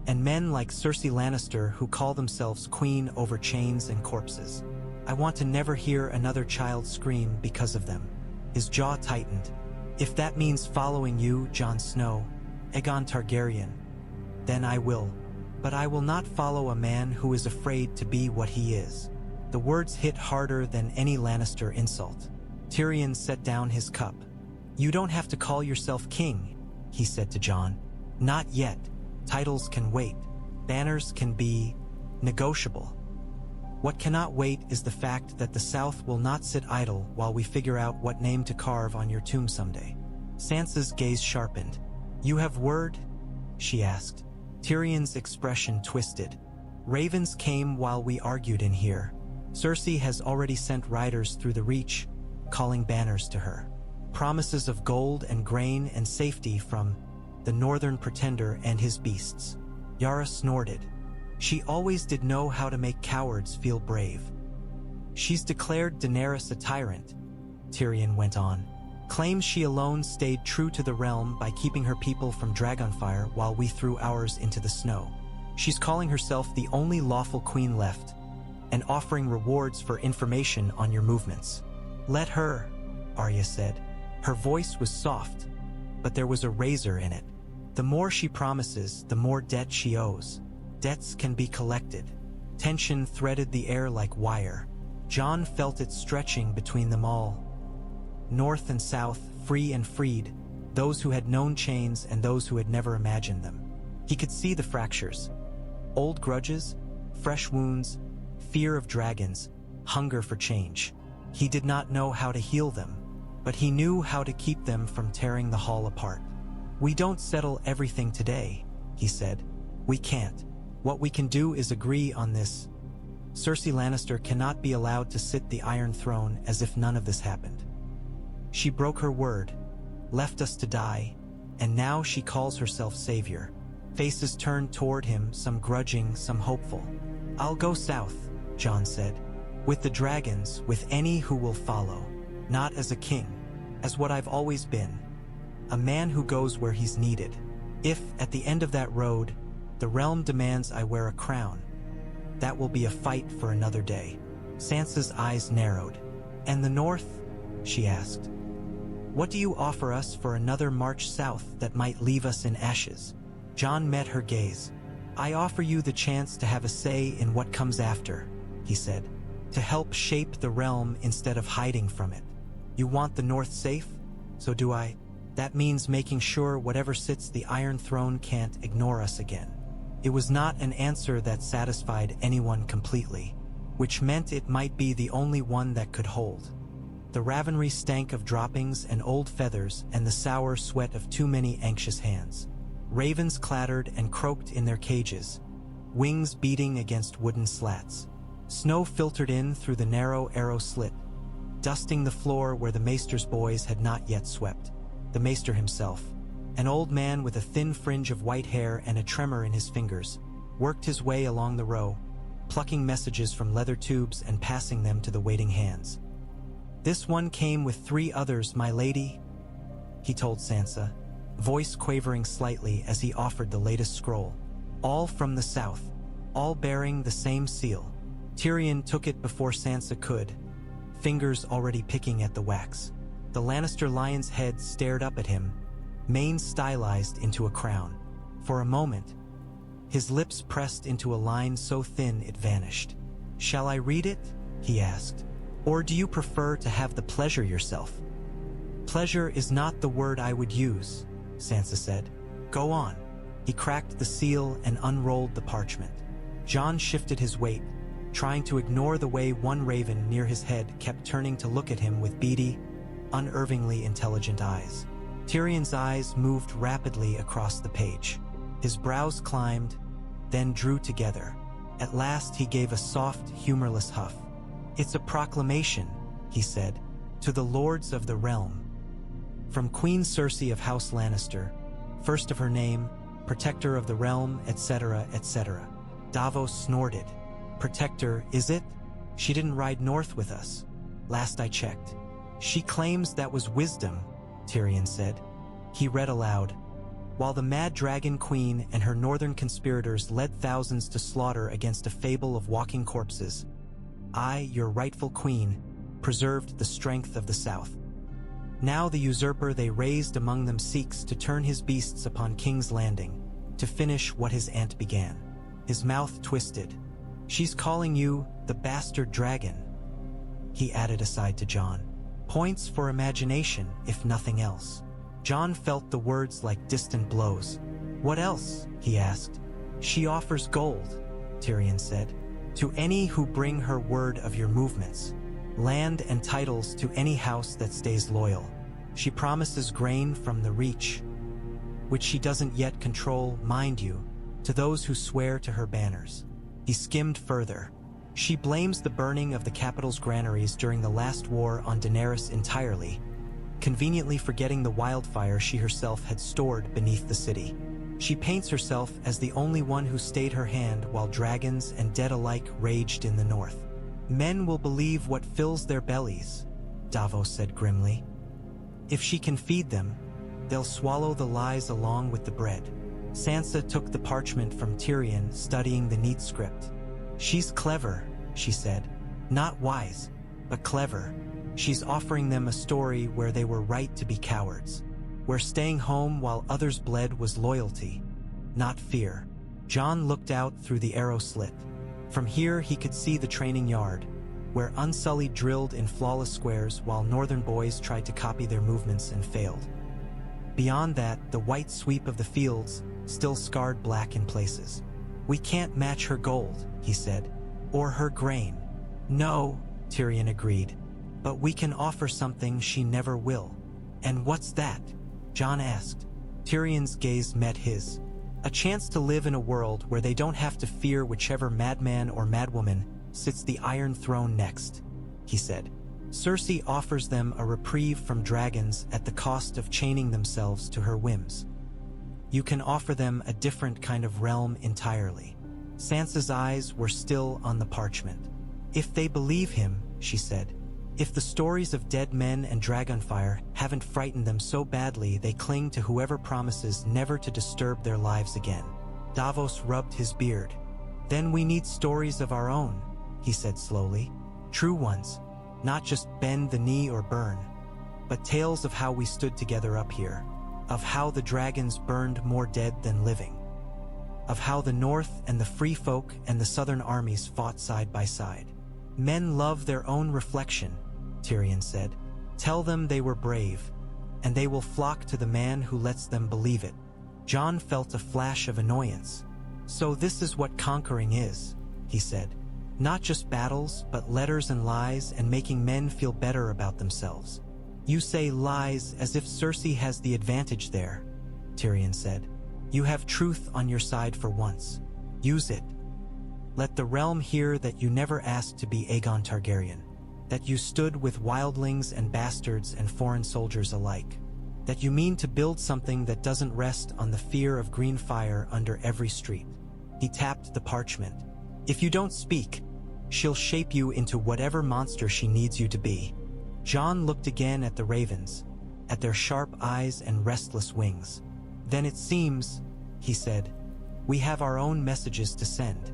And men like Cersei Lannister who call themselves queen over chains and corpses. I want to never hear another child scream because of them. His jaw tightened. If that means following you, Jon Snow, Aegon Targaryen, then I will. But I will not follow a man who is afraid to be what he is. The words hit harder than any Lannister insult. Tyrion set down his cup. You don't have to call yourself king, he said to Jon. Not yet. Titles can wait. Banners can be negotiable. What cannot wait is the fact that the South will not sit idle while we figure out what name to carve on your tomb someday. Sansa's gaze sharpened. You have word? She asked. Tyrion's expression twisted. Ravens came while we argued in here. Cersei has already sent riders through the Reach, calling banners to her. Promises of gold and grain and safety from the Northern Pretender and his beasts. Yara snorted. She always did know how to make cowards feel brave. She's declared Daenerys a tyrant, Tyrion went on. Claims she alone stayed true to the realm by keeping her people from dragonfire while we threw ours into the snow. She's calling herself the only lawful queen left, and offering rewards for information on your movements. Let her, Arya said. Her voice was soft, but there was a razor in it. The more she promises, the more debt she owes. Debts can be collected. Tension threaded the air like wire. Jon felt it stretching between them all. North and south, free and freed, those who had known chains and those who had never imagined them. He could see the fractures. Old grudges, fresh wounds, fear of dragons, hunger for change. He did not know how to heal them, but he knew how to keep them from tearing the hall apart. We don't settle everything today, he said. We can't. What we can do is agree on this. Cersei Lannister cannot be allowed to sit the Iron Throne as if none of this happened. She broke her word, left us to die, and now she calls herself savior. Faces turned toward him, some grudging, some hopeful. I'll go south, Jon said. With the dragons, with any who will follow. Not as a king, as what I've always been. A man who goes where he's needed. If, at the end of that road, the realm demands I wear a crown, that will be a fight for another day. Sansa's eyes narrowed. And the north? She asked. What do you offer us for another march south that might leave us in ashes? Jon met her gaze. I offer you the chance to have a say in what comes after, he said. To help shape the realm instead of hiding from it. You want the north safe? So do I. That means making sure whatever sits the Iron Throne can't ignore us again. It was not an answer that satisfied anyone completely, which meant it might be the only one that could hold. The ravenry stank of droppings and old feathers and the sour sweat of too many anxious hands. Ravens clattered and croaked in their cages, wings beating against wooden slats. Snow filtered in through the narrow arrow slit, dusting the floor where the maester's boys had not yet swept. The maester himself, an old man with a thin fringe of white hair and a tremor in his fingers, worked his way along the row, plucking messages from leather tubes and passing them to the waiting hands. This one came with 3 others, my lady, he told Sansa, voice quavering slightly as he offered the latest scroll. All from the south, all bearing the same seal. Tyrion took it before Sansa could, fingers already picking at the wax. The Lannister lion's head stared up at him, mane stylized into a crown. For a moment, his lips pressed into a line so thin it vanished. Shall I read it? He asked. Or do you prefer to have the pleasure yourself? Pleasure is not the word I would use, Sansa said. Go on. He cracked the seal and unrolled the parchment. Jon shifted his weight, trying to ignore the way one raven near his head kept turning to look at him with beady, unervingly intelligent eyes. Tyrion's eyes moved rapidly across the page. His brows climbed, then drew together. At last he gave a soft, humorless huff. It's a proclamation, he said, to the lords of the realm. From Queen Cersei of House Lannister, first of her name, protector of the realm, etc., etc. Davos snorted. Protector, is it? She didn't ride north with us. Last I checked. She claims that was wisdom, Tyrion said. He read aloud. While the Mad Dragon Queen and her northern conspirators led thousands to slaughter against a fable of walking corpses, I, your rightful queen, preserved the strength of the south. Now the usurper they raised among them seeks to turn his beasts upon King's Landing, to finish what his aunt began. His mouth twisted. She's calling you the bastard dragon, he added aside to Jon. Points for imagination, if nothing else. Jon felt the words like distant blows. What else? He asked. She offers gold, Tyrion said, to any who bring her word of your movements. Land and titles to any house that stays loyal. She promises grain from the Reach, which she doesn't yet control, mind you, to those who swear to her banners. He skimmed further. She blames the burning of the capital's granaries during the last war on Daenerys entirely, conveniently forgetting the wildfire she herself had stored beneath the city. She paints herself as the only one who stayed her hand while dragons and dead alike raged in the north. Men will believe what fills their bellies, Davos said grimly. If she can feed them, they'll swallow the lies along with the bread. Sansa took the parchment from Tyrion, studying the neat script. She's clever, she said. Not wise, but clever. She's offering them a story where they were right to be cowards, where staying home while others bled was loyalty, not fear. Jon looked out through the arrow slit. From here he could see the training yard, where Unsullied drilled in flawless squares while northern boys tried to copy their movements and failed. Beyond that, the white sweep of the fields, still scarred black in places. We can't match her gold, he said, or her grain. No, Tyrion agreed, but we can offer something she never will. And what's that? Jon asked. Tyrion's gaze met his. A chance to live in a world where they don't have to fear whichever madman or madwoman sits the Iron Throne next, he said. Cersei offers them a reprieve from dragons at the cost of chaining themselves to her whims. You can offer them a different kind of realm entirely. Sansa's eyes were still on the parchment. If they believe him, she said, if the stories of dead men and dragonfire haven't frightened them so badly they cling to whoever promises never to disturb their lives again. Davos rubbed his beard. Then we need stories of our own, he said slowly. True ones, not just bend the knee or burn, but tales of how we stood together up here, of how the dragons burned more dead than living, of how the North and the free folk and the southern armies fought side by side. Men love their own reflection, Tyrion said. Tell them they were brave, and they will flock to the man who lets them believe it. Jon felt a flash of annoyance. So this is what conquering is, he said. Not just battles, but letters and lies and making men feel better about themselves. You say lies as if Cersei has the advantage there, Tyrion said. You have truth on your side for once. Use it. Let the realm hear that you never asked to be Aegon Targaryen, that you stood with wildlings and bastards and foreign soldiers alike, that you mean to build something that doesn't rest on the fear of green fire under every street. He tapped the parchment. If you don't speak, she'll shape you into whatever monster she needs you to be. Jon looked again at the ravens, at their sharp eyes and restless wings. Then it seems, he said, we have our own messages to send.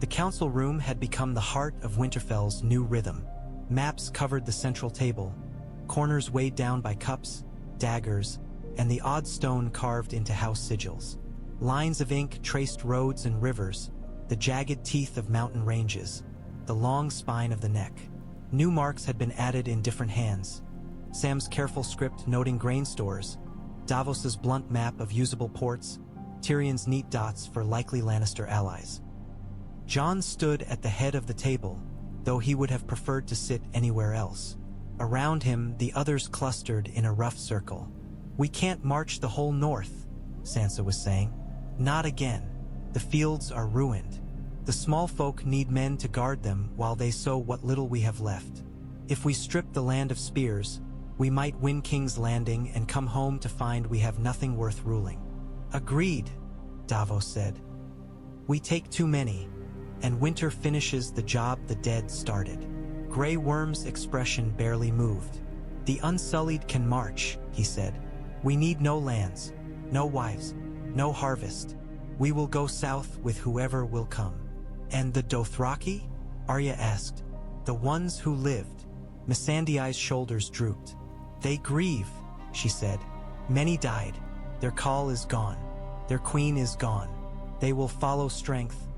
The council room had become the heart of Winterfell's new rhythm. Maps covered the central table, corners weighed down by cups, daggers, and the odd stone carved into house sigils. Lines of ink traced roads and rivers, the jagged teeth of mountain ranges, the long spine of the neck. New marks had been added in different hands. Sam's careful script noting grain stores, Davos's blunt map of usable ports, Tyrion's neat dots for likely Lannister allies. Jon stood at the head of the table, though he would have preferred to sit anywhere else. Around him, the others clustered in a rough circle. We can't march the whole north, Sansa was saying. Not again. The fields are ruined. The small folk need men to guard them while they sow what little we have left. If we strip the land of spears, we might win King's Landing and come home to find we have nothing worth ruling. Agreed, Davos said. We take too many, and winter finishes the job the dead started. Grey Worm's expression barely moved. The Unsullied can march, he said. We need no lands, no wives, no harvest. We will go south with whoever will come. And the Dothraki? Arya asked. The ones who lived. Missandei's shoulders drooped. They grieve, she said. Many died. Their call is gone. Their queen is gone. They will follow strength,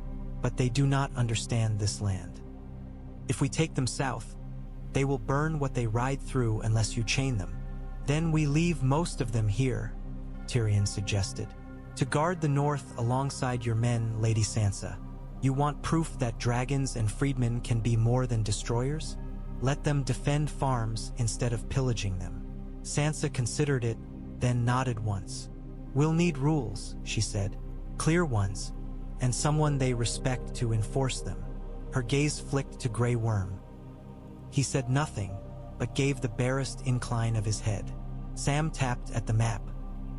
but they do not understand this land. If we take them south, they will burn what they ride through unless you chain them. Then we leave most of them here, Tyrion suggested. To guard the north alongside your men, Lady Sansa. You want proof that dragons and freedmen can be more than destroyers? Let them defend farms instead of pillaging them. Sansa considered it, then nodded once. We'll need rules, she said. Clear ones, and someone they respect to enforce them. Her gaze flicked to Grey Worm. He said nothing, but gave the barest incline of his head. Sam tapped at the map.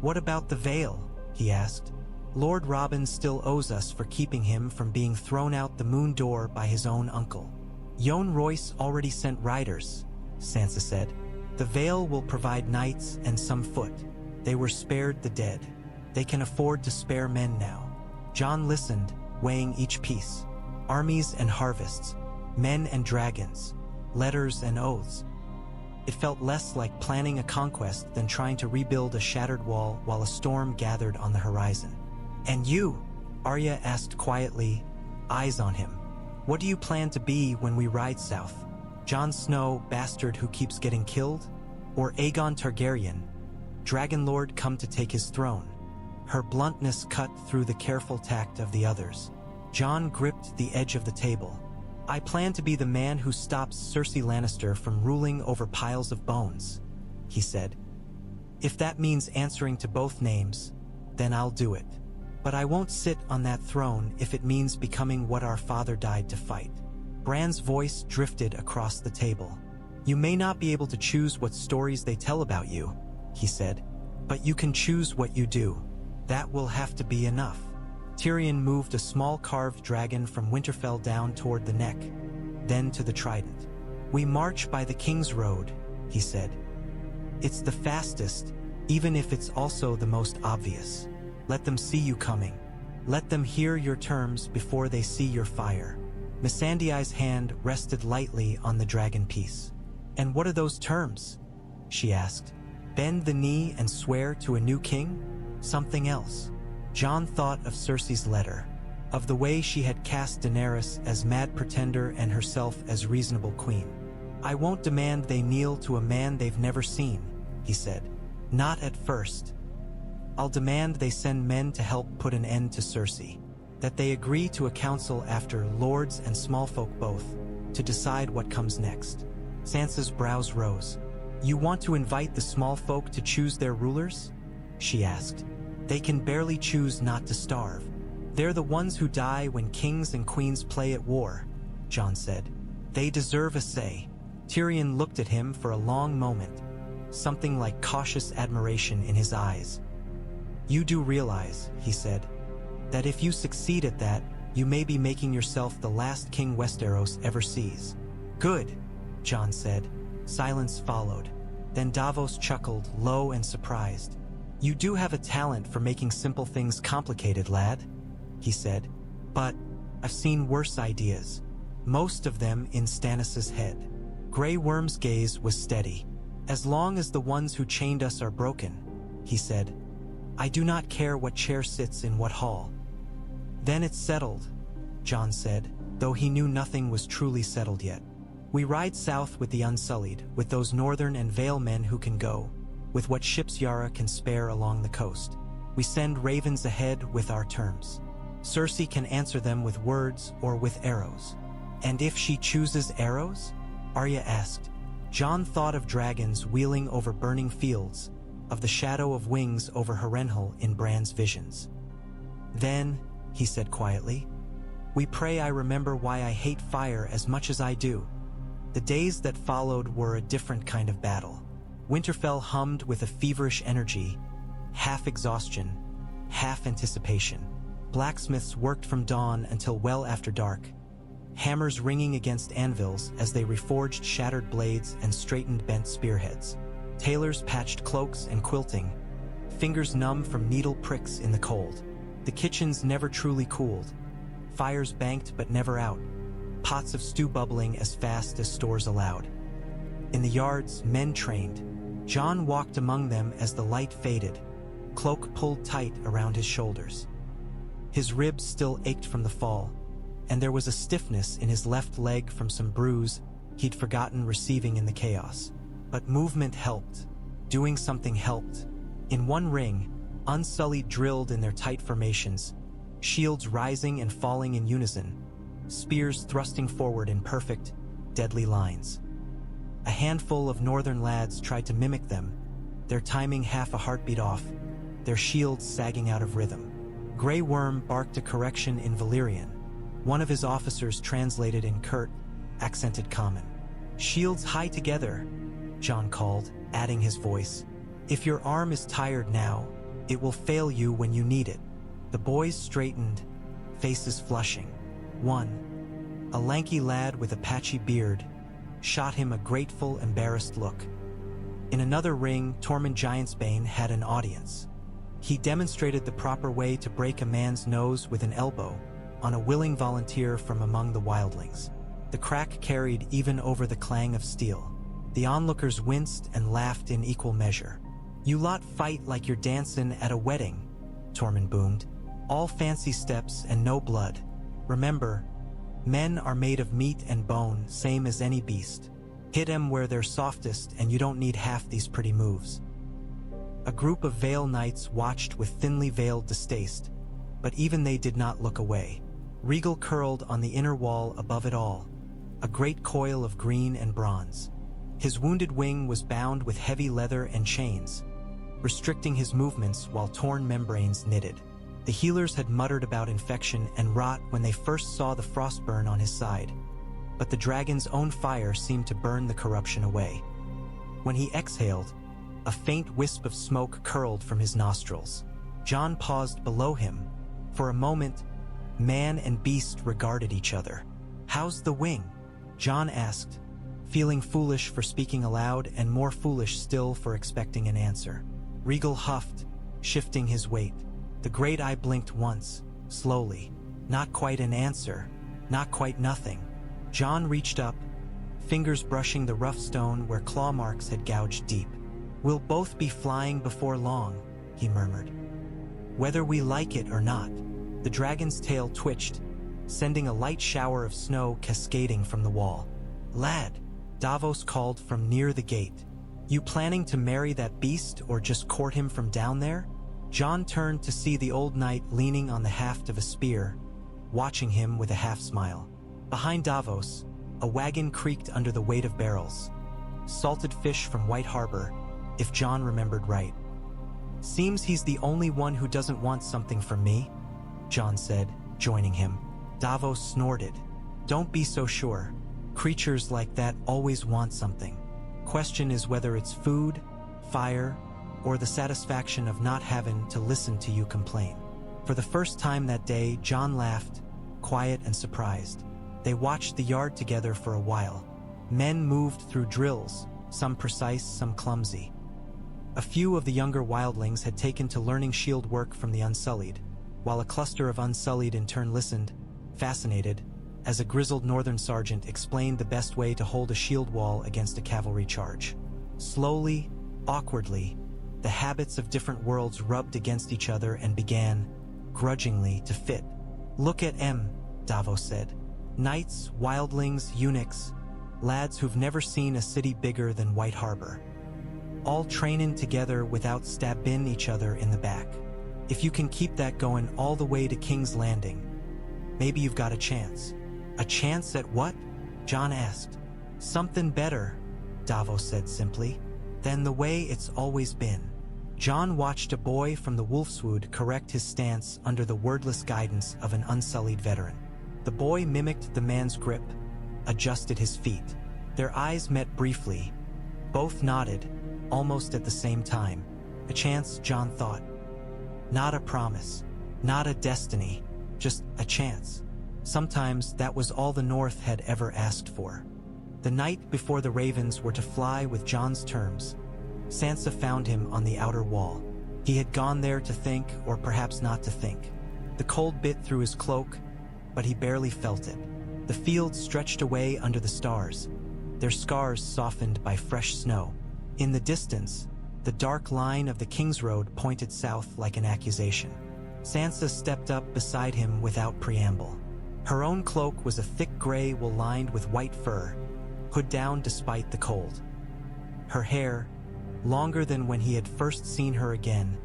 What about the Vale? He asked. Lord Robin still owes us for keeping him from being thrown out the moon door by his own uncle. Jon Royce already sent riders, Sansa said. The Vale will provide knights and some foot. They were spared the dead. They can afford to spare men now. Jon listened, weighing each piece. Armies and harvests, men and dragons, letters and oaths. It felt less like planning a conquest than trying to rebuild a shattered wall while a storm gathered on the horizon. And you? Arya asked quietly, eyes on him. What do you plan to be when we ride south? Jon Snow, bastard who keeps getting killed? Or Aegon Targaryen, Dragon Lord come to take his throne? Her bluntness cut through the careful tact of the others. Jon gripped the edge of the table. I plan to be the man who stops Cersei Lannister from ruling over piles of bones, he said. If that means answering to both names, then I'll do it. But I won't sit on that throne if it means becoming what our father died to fight. Bran's voice drifted across the table. You may not be able to choose what stories they tell about you, he said, but you can choose what you do. That will have to be enough. Tyrion moved a small carved dragon from Winterfell down toward the neck, then to the trident. We march by the King's Road, he said. It's the fastest, even if it's also the most obvious. Let them see you coming. Let them hear your terms before they see your fire. Missandei's hand rested lightly on the dragon piece. And what are those terms? She asked. Bend the knee and swear to a new king? Something else. Jon thought of Cersei's letter, of the way she had cast Daenerys as mad pretender and herself as reasonable queen. I won't demand they kneel to a man they've never seen, he said. Not at first. I'll demand they send men to help put an end to Cersei, that they agree to a council after lords and small folk both, to decide what comes next. Sansa's brows rose. You want to invite the small folk to choose their rulers? She asked. They can barely choose not to starve. They're the ones who die when kings and queens play at war, Jon said. They deserve a say. Tyrion looked at him for a long moment, something like cautious admiration in his eyes. You do realize, he said, that if you succeed at that, you may be making yourself the last king Westeros ever sees. Good, Jon said. Silence followed. Then Davos chuckled, low and surprised. You do have a talent for making simple things complicated, lad, he said. But I've seen worse ideas, most of them in Stannis's head. Grey Worm's gaze was steady. As long as the ones who chained us are broken, he said. I do not care what chair sits in what hall. Then it's settled, Jon said, though he knew nothing was truly settled yet. We ride south with the Unsullied, with those northern and Vale men who can go, with what ships Yara can spare along the coast. We send ravens ahead with our terms. Cersei can answer them with words or with arrows. And if she chooses arrows? Arya asked. Jon thought of dragons wheeling over burning fields, of the shadow of wings over Harrenhal in Bran's visions. Then, he said quietly, we pray I remember why I hate fire as much as I do. The days that followed were a different kind of battle. Winterfell hummed with a feverish energy, half exhaustion, half anticipation. Blacksmiths worked from dawn until well after dark, hammers ringing against anvils as they reforged shattered blades and straightened bent spearheads. Tailors patched cloaks and quilting, fingers numb from needle pricks in the cold. The kitchens never truly cooled, fires banked but never out, pots of stew bubbling as fast as stores allowed. In the yards, men trained. Jon walked among them as the light faded, cloak pulled tight around his shoulders. His ribs still ached from the fall, and there was a stiffness in his left leg from some bruise he'd forgotten receiving in the chaos. But movement helped. Doing something helped. In one ring, Unsullied drilled in their tight formations, shields rising and falling in unison, spears thrusting forward in perfect, deadly lines. A handful of northern lads tried to mimic them, their timing half a heartbeat off, their shields sagging out of rhythm. Grey Worm barked a correction in Valyrian. One of his officers translated in curt, accented common. "Shields high together," Jon called, adding his voice. "If your arm is tired now, it will fail you when you need it." The boys straightened, faces flushing. One, a lanky lad with a patchy beard, shot him a grateful, embarrassed look. In another ring, Tormund Giantsbane had an audience. He demonstrated the proper way to break a man's nose with an elbow on a willing volunteer from among the wildlings. The crack carried even over the clang of steel. The onlookers winced and laughed in equal measure. "You lot fight like you're dancin' at a wedding," Tormund boomed. "All fancy steps and no blood. Remember, men are made of meat and bone, same as any beast. Hit 'em where they're softest and you don't need half these pretty moves." A group of Vale knights watched with thinly veiled distaste, but even they did not look away. Rhaegal curled on the inner wall above it all, a great coil of green and bronze. His wounded wing was bound with heavy leather and chains, restricting his movements while torn membranes knitted. The healers had muttered about infection and rot when they first saw the frostburn on his side, but the dragon's own fire seemed to burn the corruption away. When he exhaled, a faint wisp of smoke curled from his nostrils. Jon paused below him. For a moment, man and beast regarded each other. "How's the wing?" Jon asked, feeling foolish for speaking aloud and more foolish still for expecting an answer. Rhaegal huffed, shifting his weight. The great eye blinked once, slowly. Not quite an answer, not quite nothing. Jon reached up, fingers brushing the rough stone where claw marks had gouged deep. "We'll both be flying before long," he murmured. "Whether we like it or not." The dragon's tail twitched, sending a light shower of snow cascading from the wall. "Lad," Davos called from near the gate. "You planning to marry that beast or just court him from down there?" Jon turned to see the old knight leaning on the haft of a spear, watching him with a half-smile. Behind Davos, a wagon creaked under the weight of barrels. Salted fish from White Harbor, if Jon remembered right. "Seems he's the only one who doesn't want something from me," Jon said, joining him. Davos snorted. "Don't be so sure. Creatures like that always want something. Question is whether it's food, fire, or the satisfaction of not having to listen to you complain." For the first time that day, Jon laughed, quiet and surprised. They watched the yard together for a while. Men moved through drills, some precise, some clumsy. A few of the younger wildlings had taken to learning shield work from the Unsullied, while a cluster of Unsullied in turn listened, fascinated, as a grizzled northern sergeant explained the best way to hold a shield wall against a cavalry charge. Slowly, awkwardly, the habits of different worlds rubbed against each other and began, grudgingly, to fit. "Look at 'em," Davos said. "Knights, wildlings, eunuchs, lads who've never seen a city bigger than White Harbor. All trainin' together without stabbin' each other in the back. If you can keep that going all the way to King's Landing, maybe you've got a chance." "A chance at what?" Jon asked. "Something better," Davos said simply, "than the way it's always been." Jon watched a boy from the Wolfswood correct his stance under the wordless guidance of an Unsullied veteran. The boy mimicked the man's grip, adjusted his feet. Their eyes met briefly. Both nodded, almost at the same time. A chance, Jon thought. Not a promise. Not a destiny, just a chance. Sometimes that was all the North had ever asked for. The night before the ravens were to fly with Jon's terms, Sansa found him on the outer wall. He had gone there to think, or perhaps not to think. The cold bit through his cloak, but he barely felt it. The fields stretched away under the stars, their scars softened by fresh snow. In the distance, the dark line of the King's Road pointed south like an accusation. Sansa stepped up beside him without preamble. Her own cloak was a thick gray wool lined with white fur, hood down despite the cold. Her hair, longer than when he had first seen her again,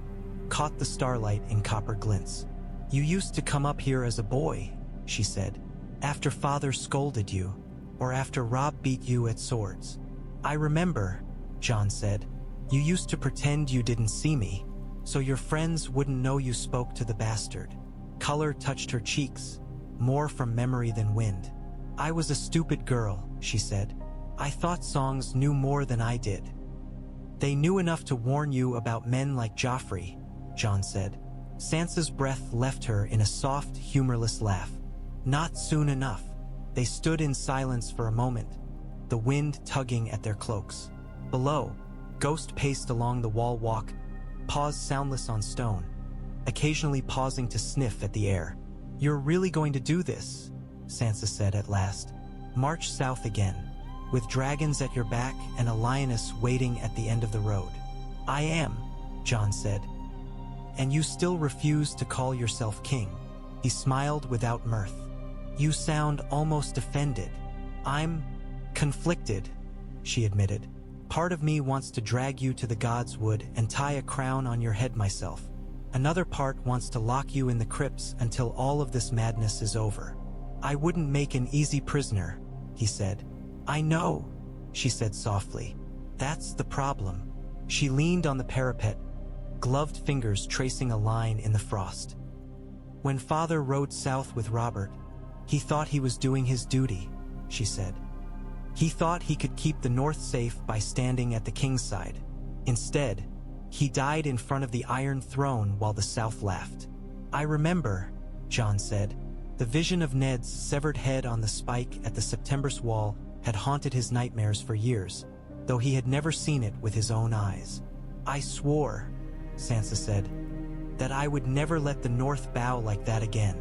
caught the starlight in copper glints. "You used to come up here as a boy," she said, "after Father scolded you, or after Robb beat you at swords." "I remember," Jon said. "You used to pretend you didn't see me, so your friends wouldn't know you spoke to the bastard." Color touched her cheeks, more from memory than wind. "I was a stupid girl," she said. "I thought songs knew more than I did." "They knew enough to warn you about men like Joffrey," Jon said. Sansa's breath left her in a soft, humorless laugh. "Not soon enough." They stood in silence for a moment, the wind tugging at their cloaks. Below, Ghost paced along the wall walk, paused soundless on stone, occasionally pausing to sniff at the air. "You're really going to do this?" Sansa said at last. "March south again, with dragons at your back and a lioness waiting at the end of the road?" "I am," Jon said. "And you still refuse to call yourself king?" He smiled without mirth. "You sound almost offended." "I'm conflicted," she admitted. "Part of me wants to drag you to the God's Wood and tie a crown on your head myself. Another part wants to lock you in the crypts until all of this madness is over." "I wouldn't make an easy prisoner," he said. "I know," she said softly. "That's the problem." She leaned on the parapet, gloved fingers tracing a line in the frost. "When Father rode south with Robert, he thought he was doing his duty," she said. "He thought he could keep the North safe by standing at the king's side. Instead, he died in front of the Iron Throne while the South laughed." "I remember," Jon said. The vision of Ned's severed head on the spike at the September's wall had haunted his nightmares for years, though he had never seen it with his own eyes. "I swore," Sansa said, "that I would never let the North bow like that again.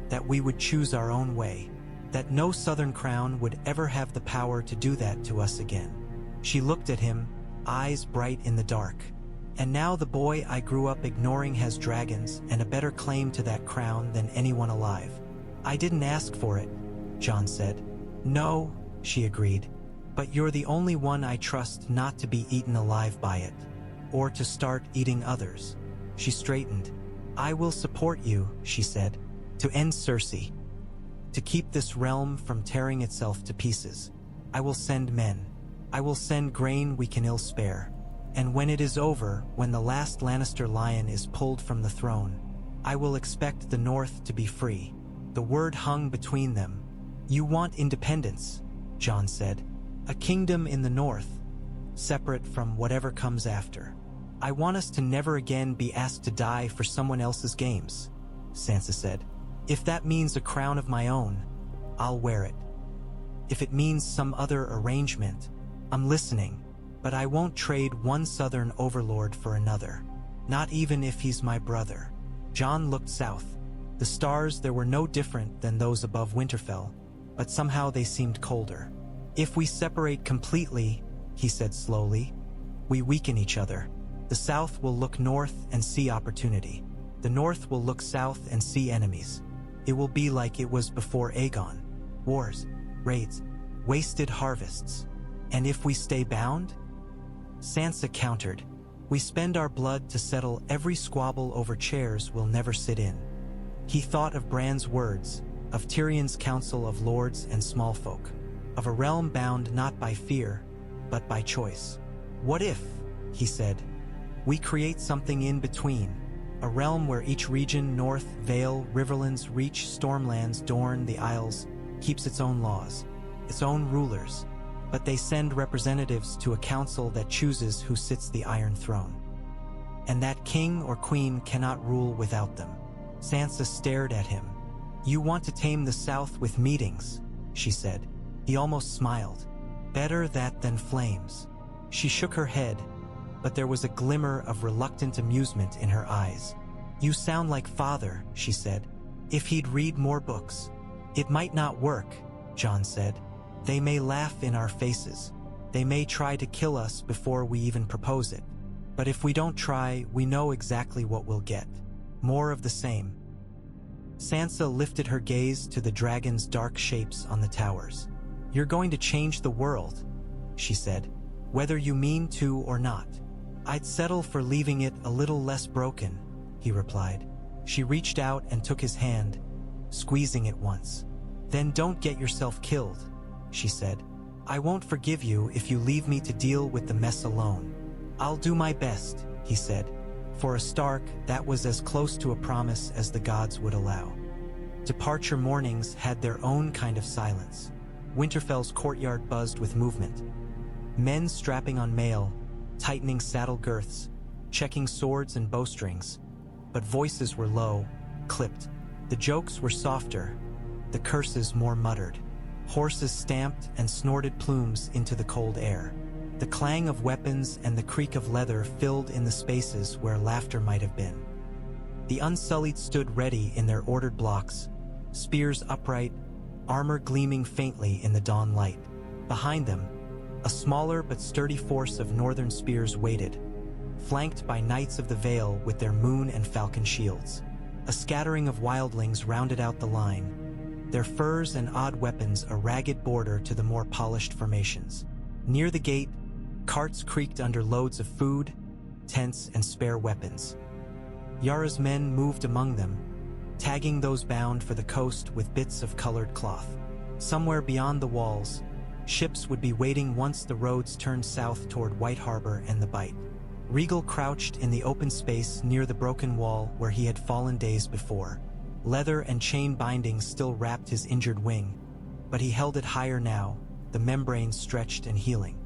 That we would choose our own way. That no Southern crown would ever have the power to do that to us again." She looked at him, eyes bright in the dark. "And now the boy I grew up ignoring has dragons and a better claim to that crown than anyone alive." "I didn't ask for it," Jon said. "No," she agreed, "but you're the only one I trust not to be eaten alive by it, or to start eating others." She straightened. "I will support you," she said, "to end Cersei, to keep this realm from tearing itself to pieces. I will send men. I will send grain we can ill spare. And when it is over, when the last Lannister lion is pulled from the throne, I will expect the North to be free." The word hung between them. "You want independence," Jon said. "A kingdom in the North, separate from whatever comes after." "I want us to never again be asked to die for someone else's games," Sansa said. "If that means a crown of my own, I'll wear it. If it means some other arrangement, I'm listening. But I won't trade one Southern overlord for another, not even if he's my brother." Jon looked south. The stars there were no different than those above Winterfell, but somehow they seemed colder. "If we separate completely," he said slowly, "we weaken each other. The South will look north and see opportunity. The North will look south and see enemies. It will be like it was before Aegon. Wars, raids, wasted harvests. And if we stay bound?" Sansa countered. "We spend our blood to settle every squabble over chairs we'll never sit in." He thought of Bran's words, of Tyrion's council of lords and small folk, of a realm bound not by fear, but by choice. "What if," he said, "we create something in between, a realm where each region, North, Vale, Riverlands, Reach, Stormlands, Dorne, the Isles, keeps its own laws, its own rulers, but they send representatives to a council that chooses who sits the Iron Throne. And that king or queen cannot rule without them. Sansa stared at him. "You want to tame the South with meetings," she said. He almost smiled. "Better that than flames." She shook her head, but there was a glimmer of reluctant amusement in her eyes. "You sound like father," she said. "If he'd read more books." "It might not work," Jon said. "They may laugh in our faces. They may try to kill us before we even propose it. But if we don't try, we know exactly what we'll get. More of the same." Sansa lifted her gaze to the dragon's dark shapes on the towers. "You're going to change the world," she said, "whether you mean to or not." "I'd settle for leaving it a little less broken," he replied. She reached out and took his hand, squeezing it once. "Then don't get yourself killed," she said. "I won't forgive you if you leave me to deal with the mess alone." "I'll do my best," he said. For a Stark, that was as close to a promise as the gods would allow. Departure mornings had their own kind of silence. Winterfell's courtyard buzzed with movement. Men strapping on mail, tightening saddle girths, checking swords and bowstrings. But voices were low, clipped. The jokes were softer, the curses more muttered. Horses stamped and snorted plumes into the cold air. The clang of weapons and the creak of leather filled in the spaces where laughter might have been. The Unsullied stood ready in their ordered blocks, spears upright, armor gleaming faintly in the dawn light. Behind them, a smaller but sturdy force of northern spears waited, flanked by Knights of the Vale with their moon and falcon shields. A scattering of wildlings rounded out the line, their furs and odd weapons a ragged border to the more polished formations. Near the gate, carts creaked under loads of food, tents, and spare weapons. Yara's men moved among them, tagging those bound for the coast with bits of colored cloth. Somewhere beyond the walls, ships would be waiting once the roads turned south toward White Harbor and the Bight. Rhaegal crouched in the open space near the broken wall where he had fallen days before. Leather and chain bindings still wrapped his injured wing, but he held it higher now, the membrane stretched and healing.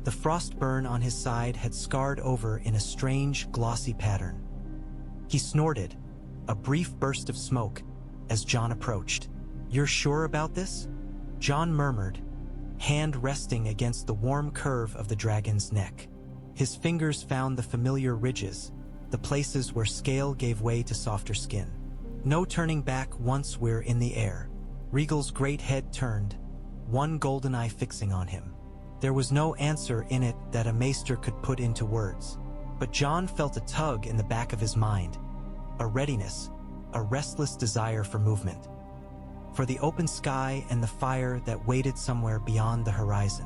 The frost burn on his side had scarred over in a strange, glossy pattern. He snorted, a brief burst of smoke, as Jon approached. "You're sure about this?" Jon murmured, hand resting against the warm curve of the dragon's neck. His fingers found the familiar ridges, the places where scale gave way to softer skin. "No turning back once we're in the air." Rhaegal's great head turned, one golden eye fixing on him. There was no answer in it that a maester could put into words. But Jon felt a tug in the back of his mind, a readiness, a restless desire for movement. For the open sky and the fire that waited somewhere beyond the horizon.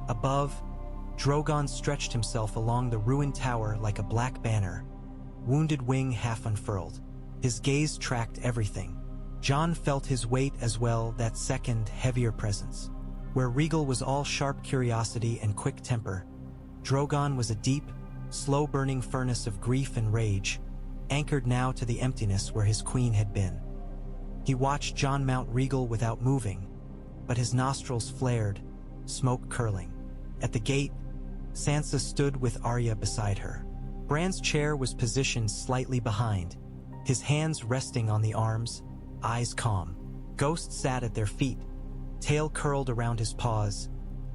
Above, Drogon stretched himself along the ruined tower like a black banner, wounded wing half unfurled. His gaze tracked everything. Jon felt his weight as well, that second, heavier presence. Where Rhaegal was all sharp curiosity and quick temper, Drogon was a deep, slow-burning furnace of grief and rage, anchored now to the emptiness where his queen had been. He watched Jon mount Rhaegal without moving, but his nostrils flared, smoke curling. At the gate, Sansa stood with Arya beside her. Bran's chair was positioned slightly behind, his hands resting on the arms, eyes calm. Ghost sat at their feet, tail curled around his paws,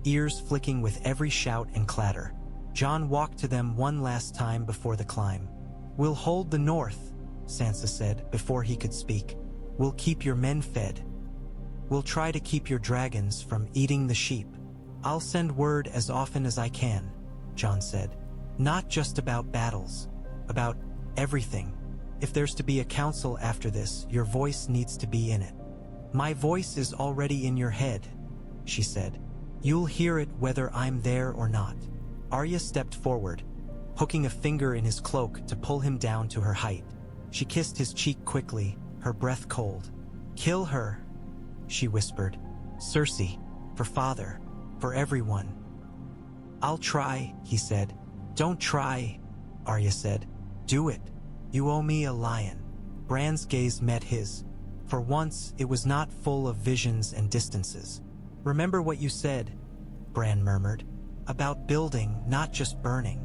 ears flicking with every shout and clatter. Jon walked to them one last time before the climb. "We'll hold the north," Sansa said before he could speak. "We'll keep your men fed. We'll try to keep your dragons from eating the sheep." "I'll send word as often as I can," Jon said. "Not just about battles, about everything. If there's to be a council after this, your voice needs to be in it." "My voice is already in your head," she said. "You'll hear it whether I'm there or not." Arya stepped forward, hooking a finger in his cloak to pull him down to her height. She kissed his cheek quickly, her breath cold. "Kill her," she whispered. "Cersei, for father, for everyone." "I'll try," he said. "Don't try," Arya said. "Do it. You owe me a lion." Bran's gaze met his. For once, it was not full of visions and distances. "Remember what you said," Bran murmured. "About building, not just burning."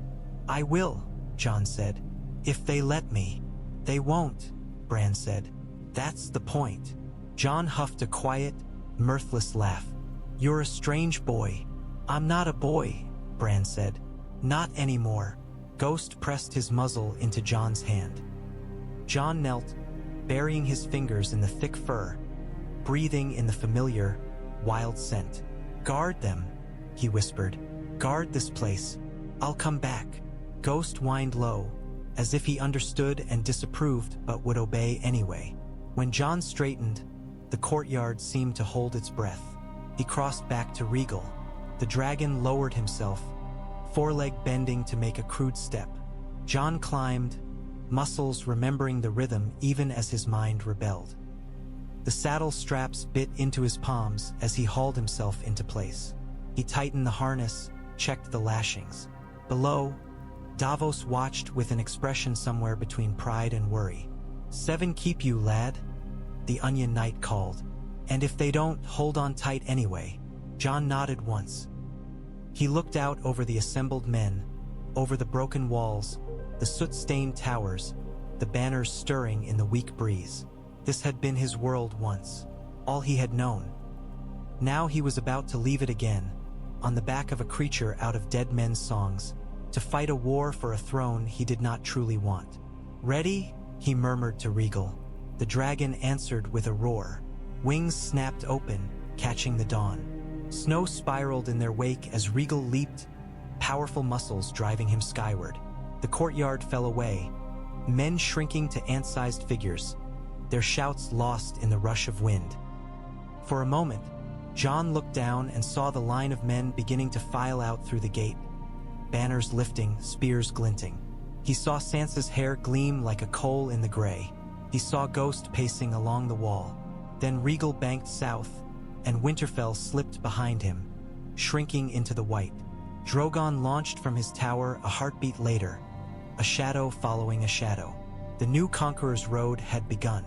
"I will," Jon said. "If they let me." "They won't," Bran said. That's the point. Jon huffed a quiet, mirthless laugh. You're a strange boy. I'm not a boy, Bran said. Not anymore. Ghost pressed his muzzle into Jon's hand. Jon knelt, burying his fingers in the thick fur, breathing in the familiar, wild scent. Guard them, he whispered. Guard this place. I'll come back. Ghost whined low, as if he understood and disapproved but would obey anyway. When Jon straightened, the courtyard seemed to hold its breath. He crossed back to Rhaegal. The dragon lowered himself, foreleg bending to make a crude step. Jon climbed, muscles remembering the rhythm even as his mind rebelled. The saddle straps bit into his palms as he hauled himself into place. He tightened the harness, checked the lashings. Below, Davos watched with an expression somewhere between pride and worry. 7 keep you, lad, the Onion Knight called. And if they don't, hold on tight anyway. Jon nodded once. He looked out over the assembled men, over the broken walls, the soot-stained towers, the banners stirring in the weak breeze. This had been his world once, all he had known. Now he was about to leave it again, on the back of a creature out of dead men's songs, to fight a war for a throne he did not truly want. Ready? He murmured to Rhaegal. The dragon answered with a roar. Wings snapped open, catching the dawn. Snow spiraled in their wake as Rhaegal leaped, powerful muscles driving him skyward. The courtyard fell away, men shrinking to ant-sized figures, their shouts lost in the rush of wind. For a moment, Jon looked down and saw the line of men beginning to file out through the gate, banners lifting, spears glinting. He saw Sansa's hair gleam like a coal in the gray. He saw Ghost pacing along the wall. Then Rhaegal banked south, and Winterfell slipped behind him, shrinking into the white. Drogon launched from his tower a heartbeat later, a shadow following a shadow. The new Conqueror's road had begun.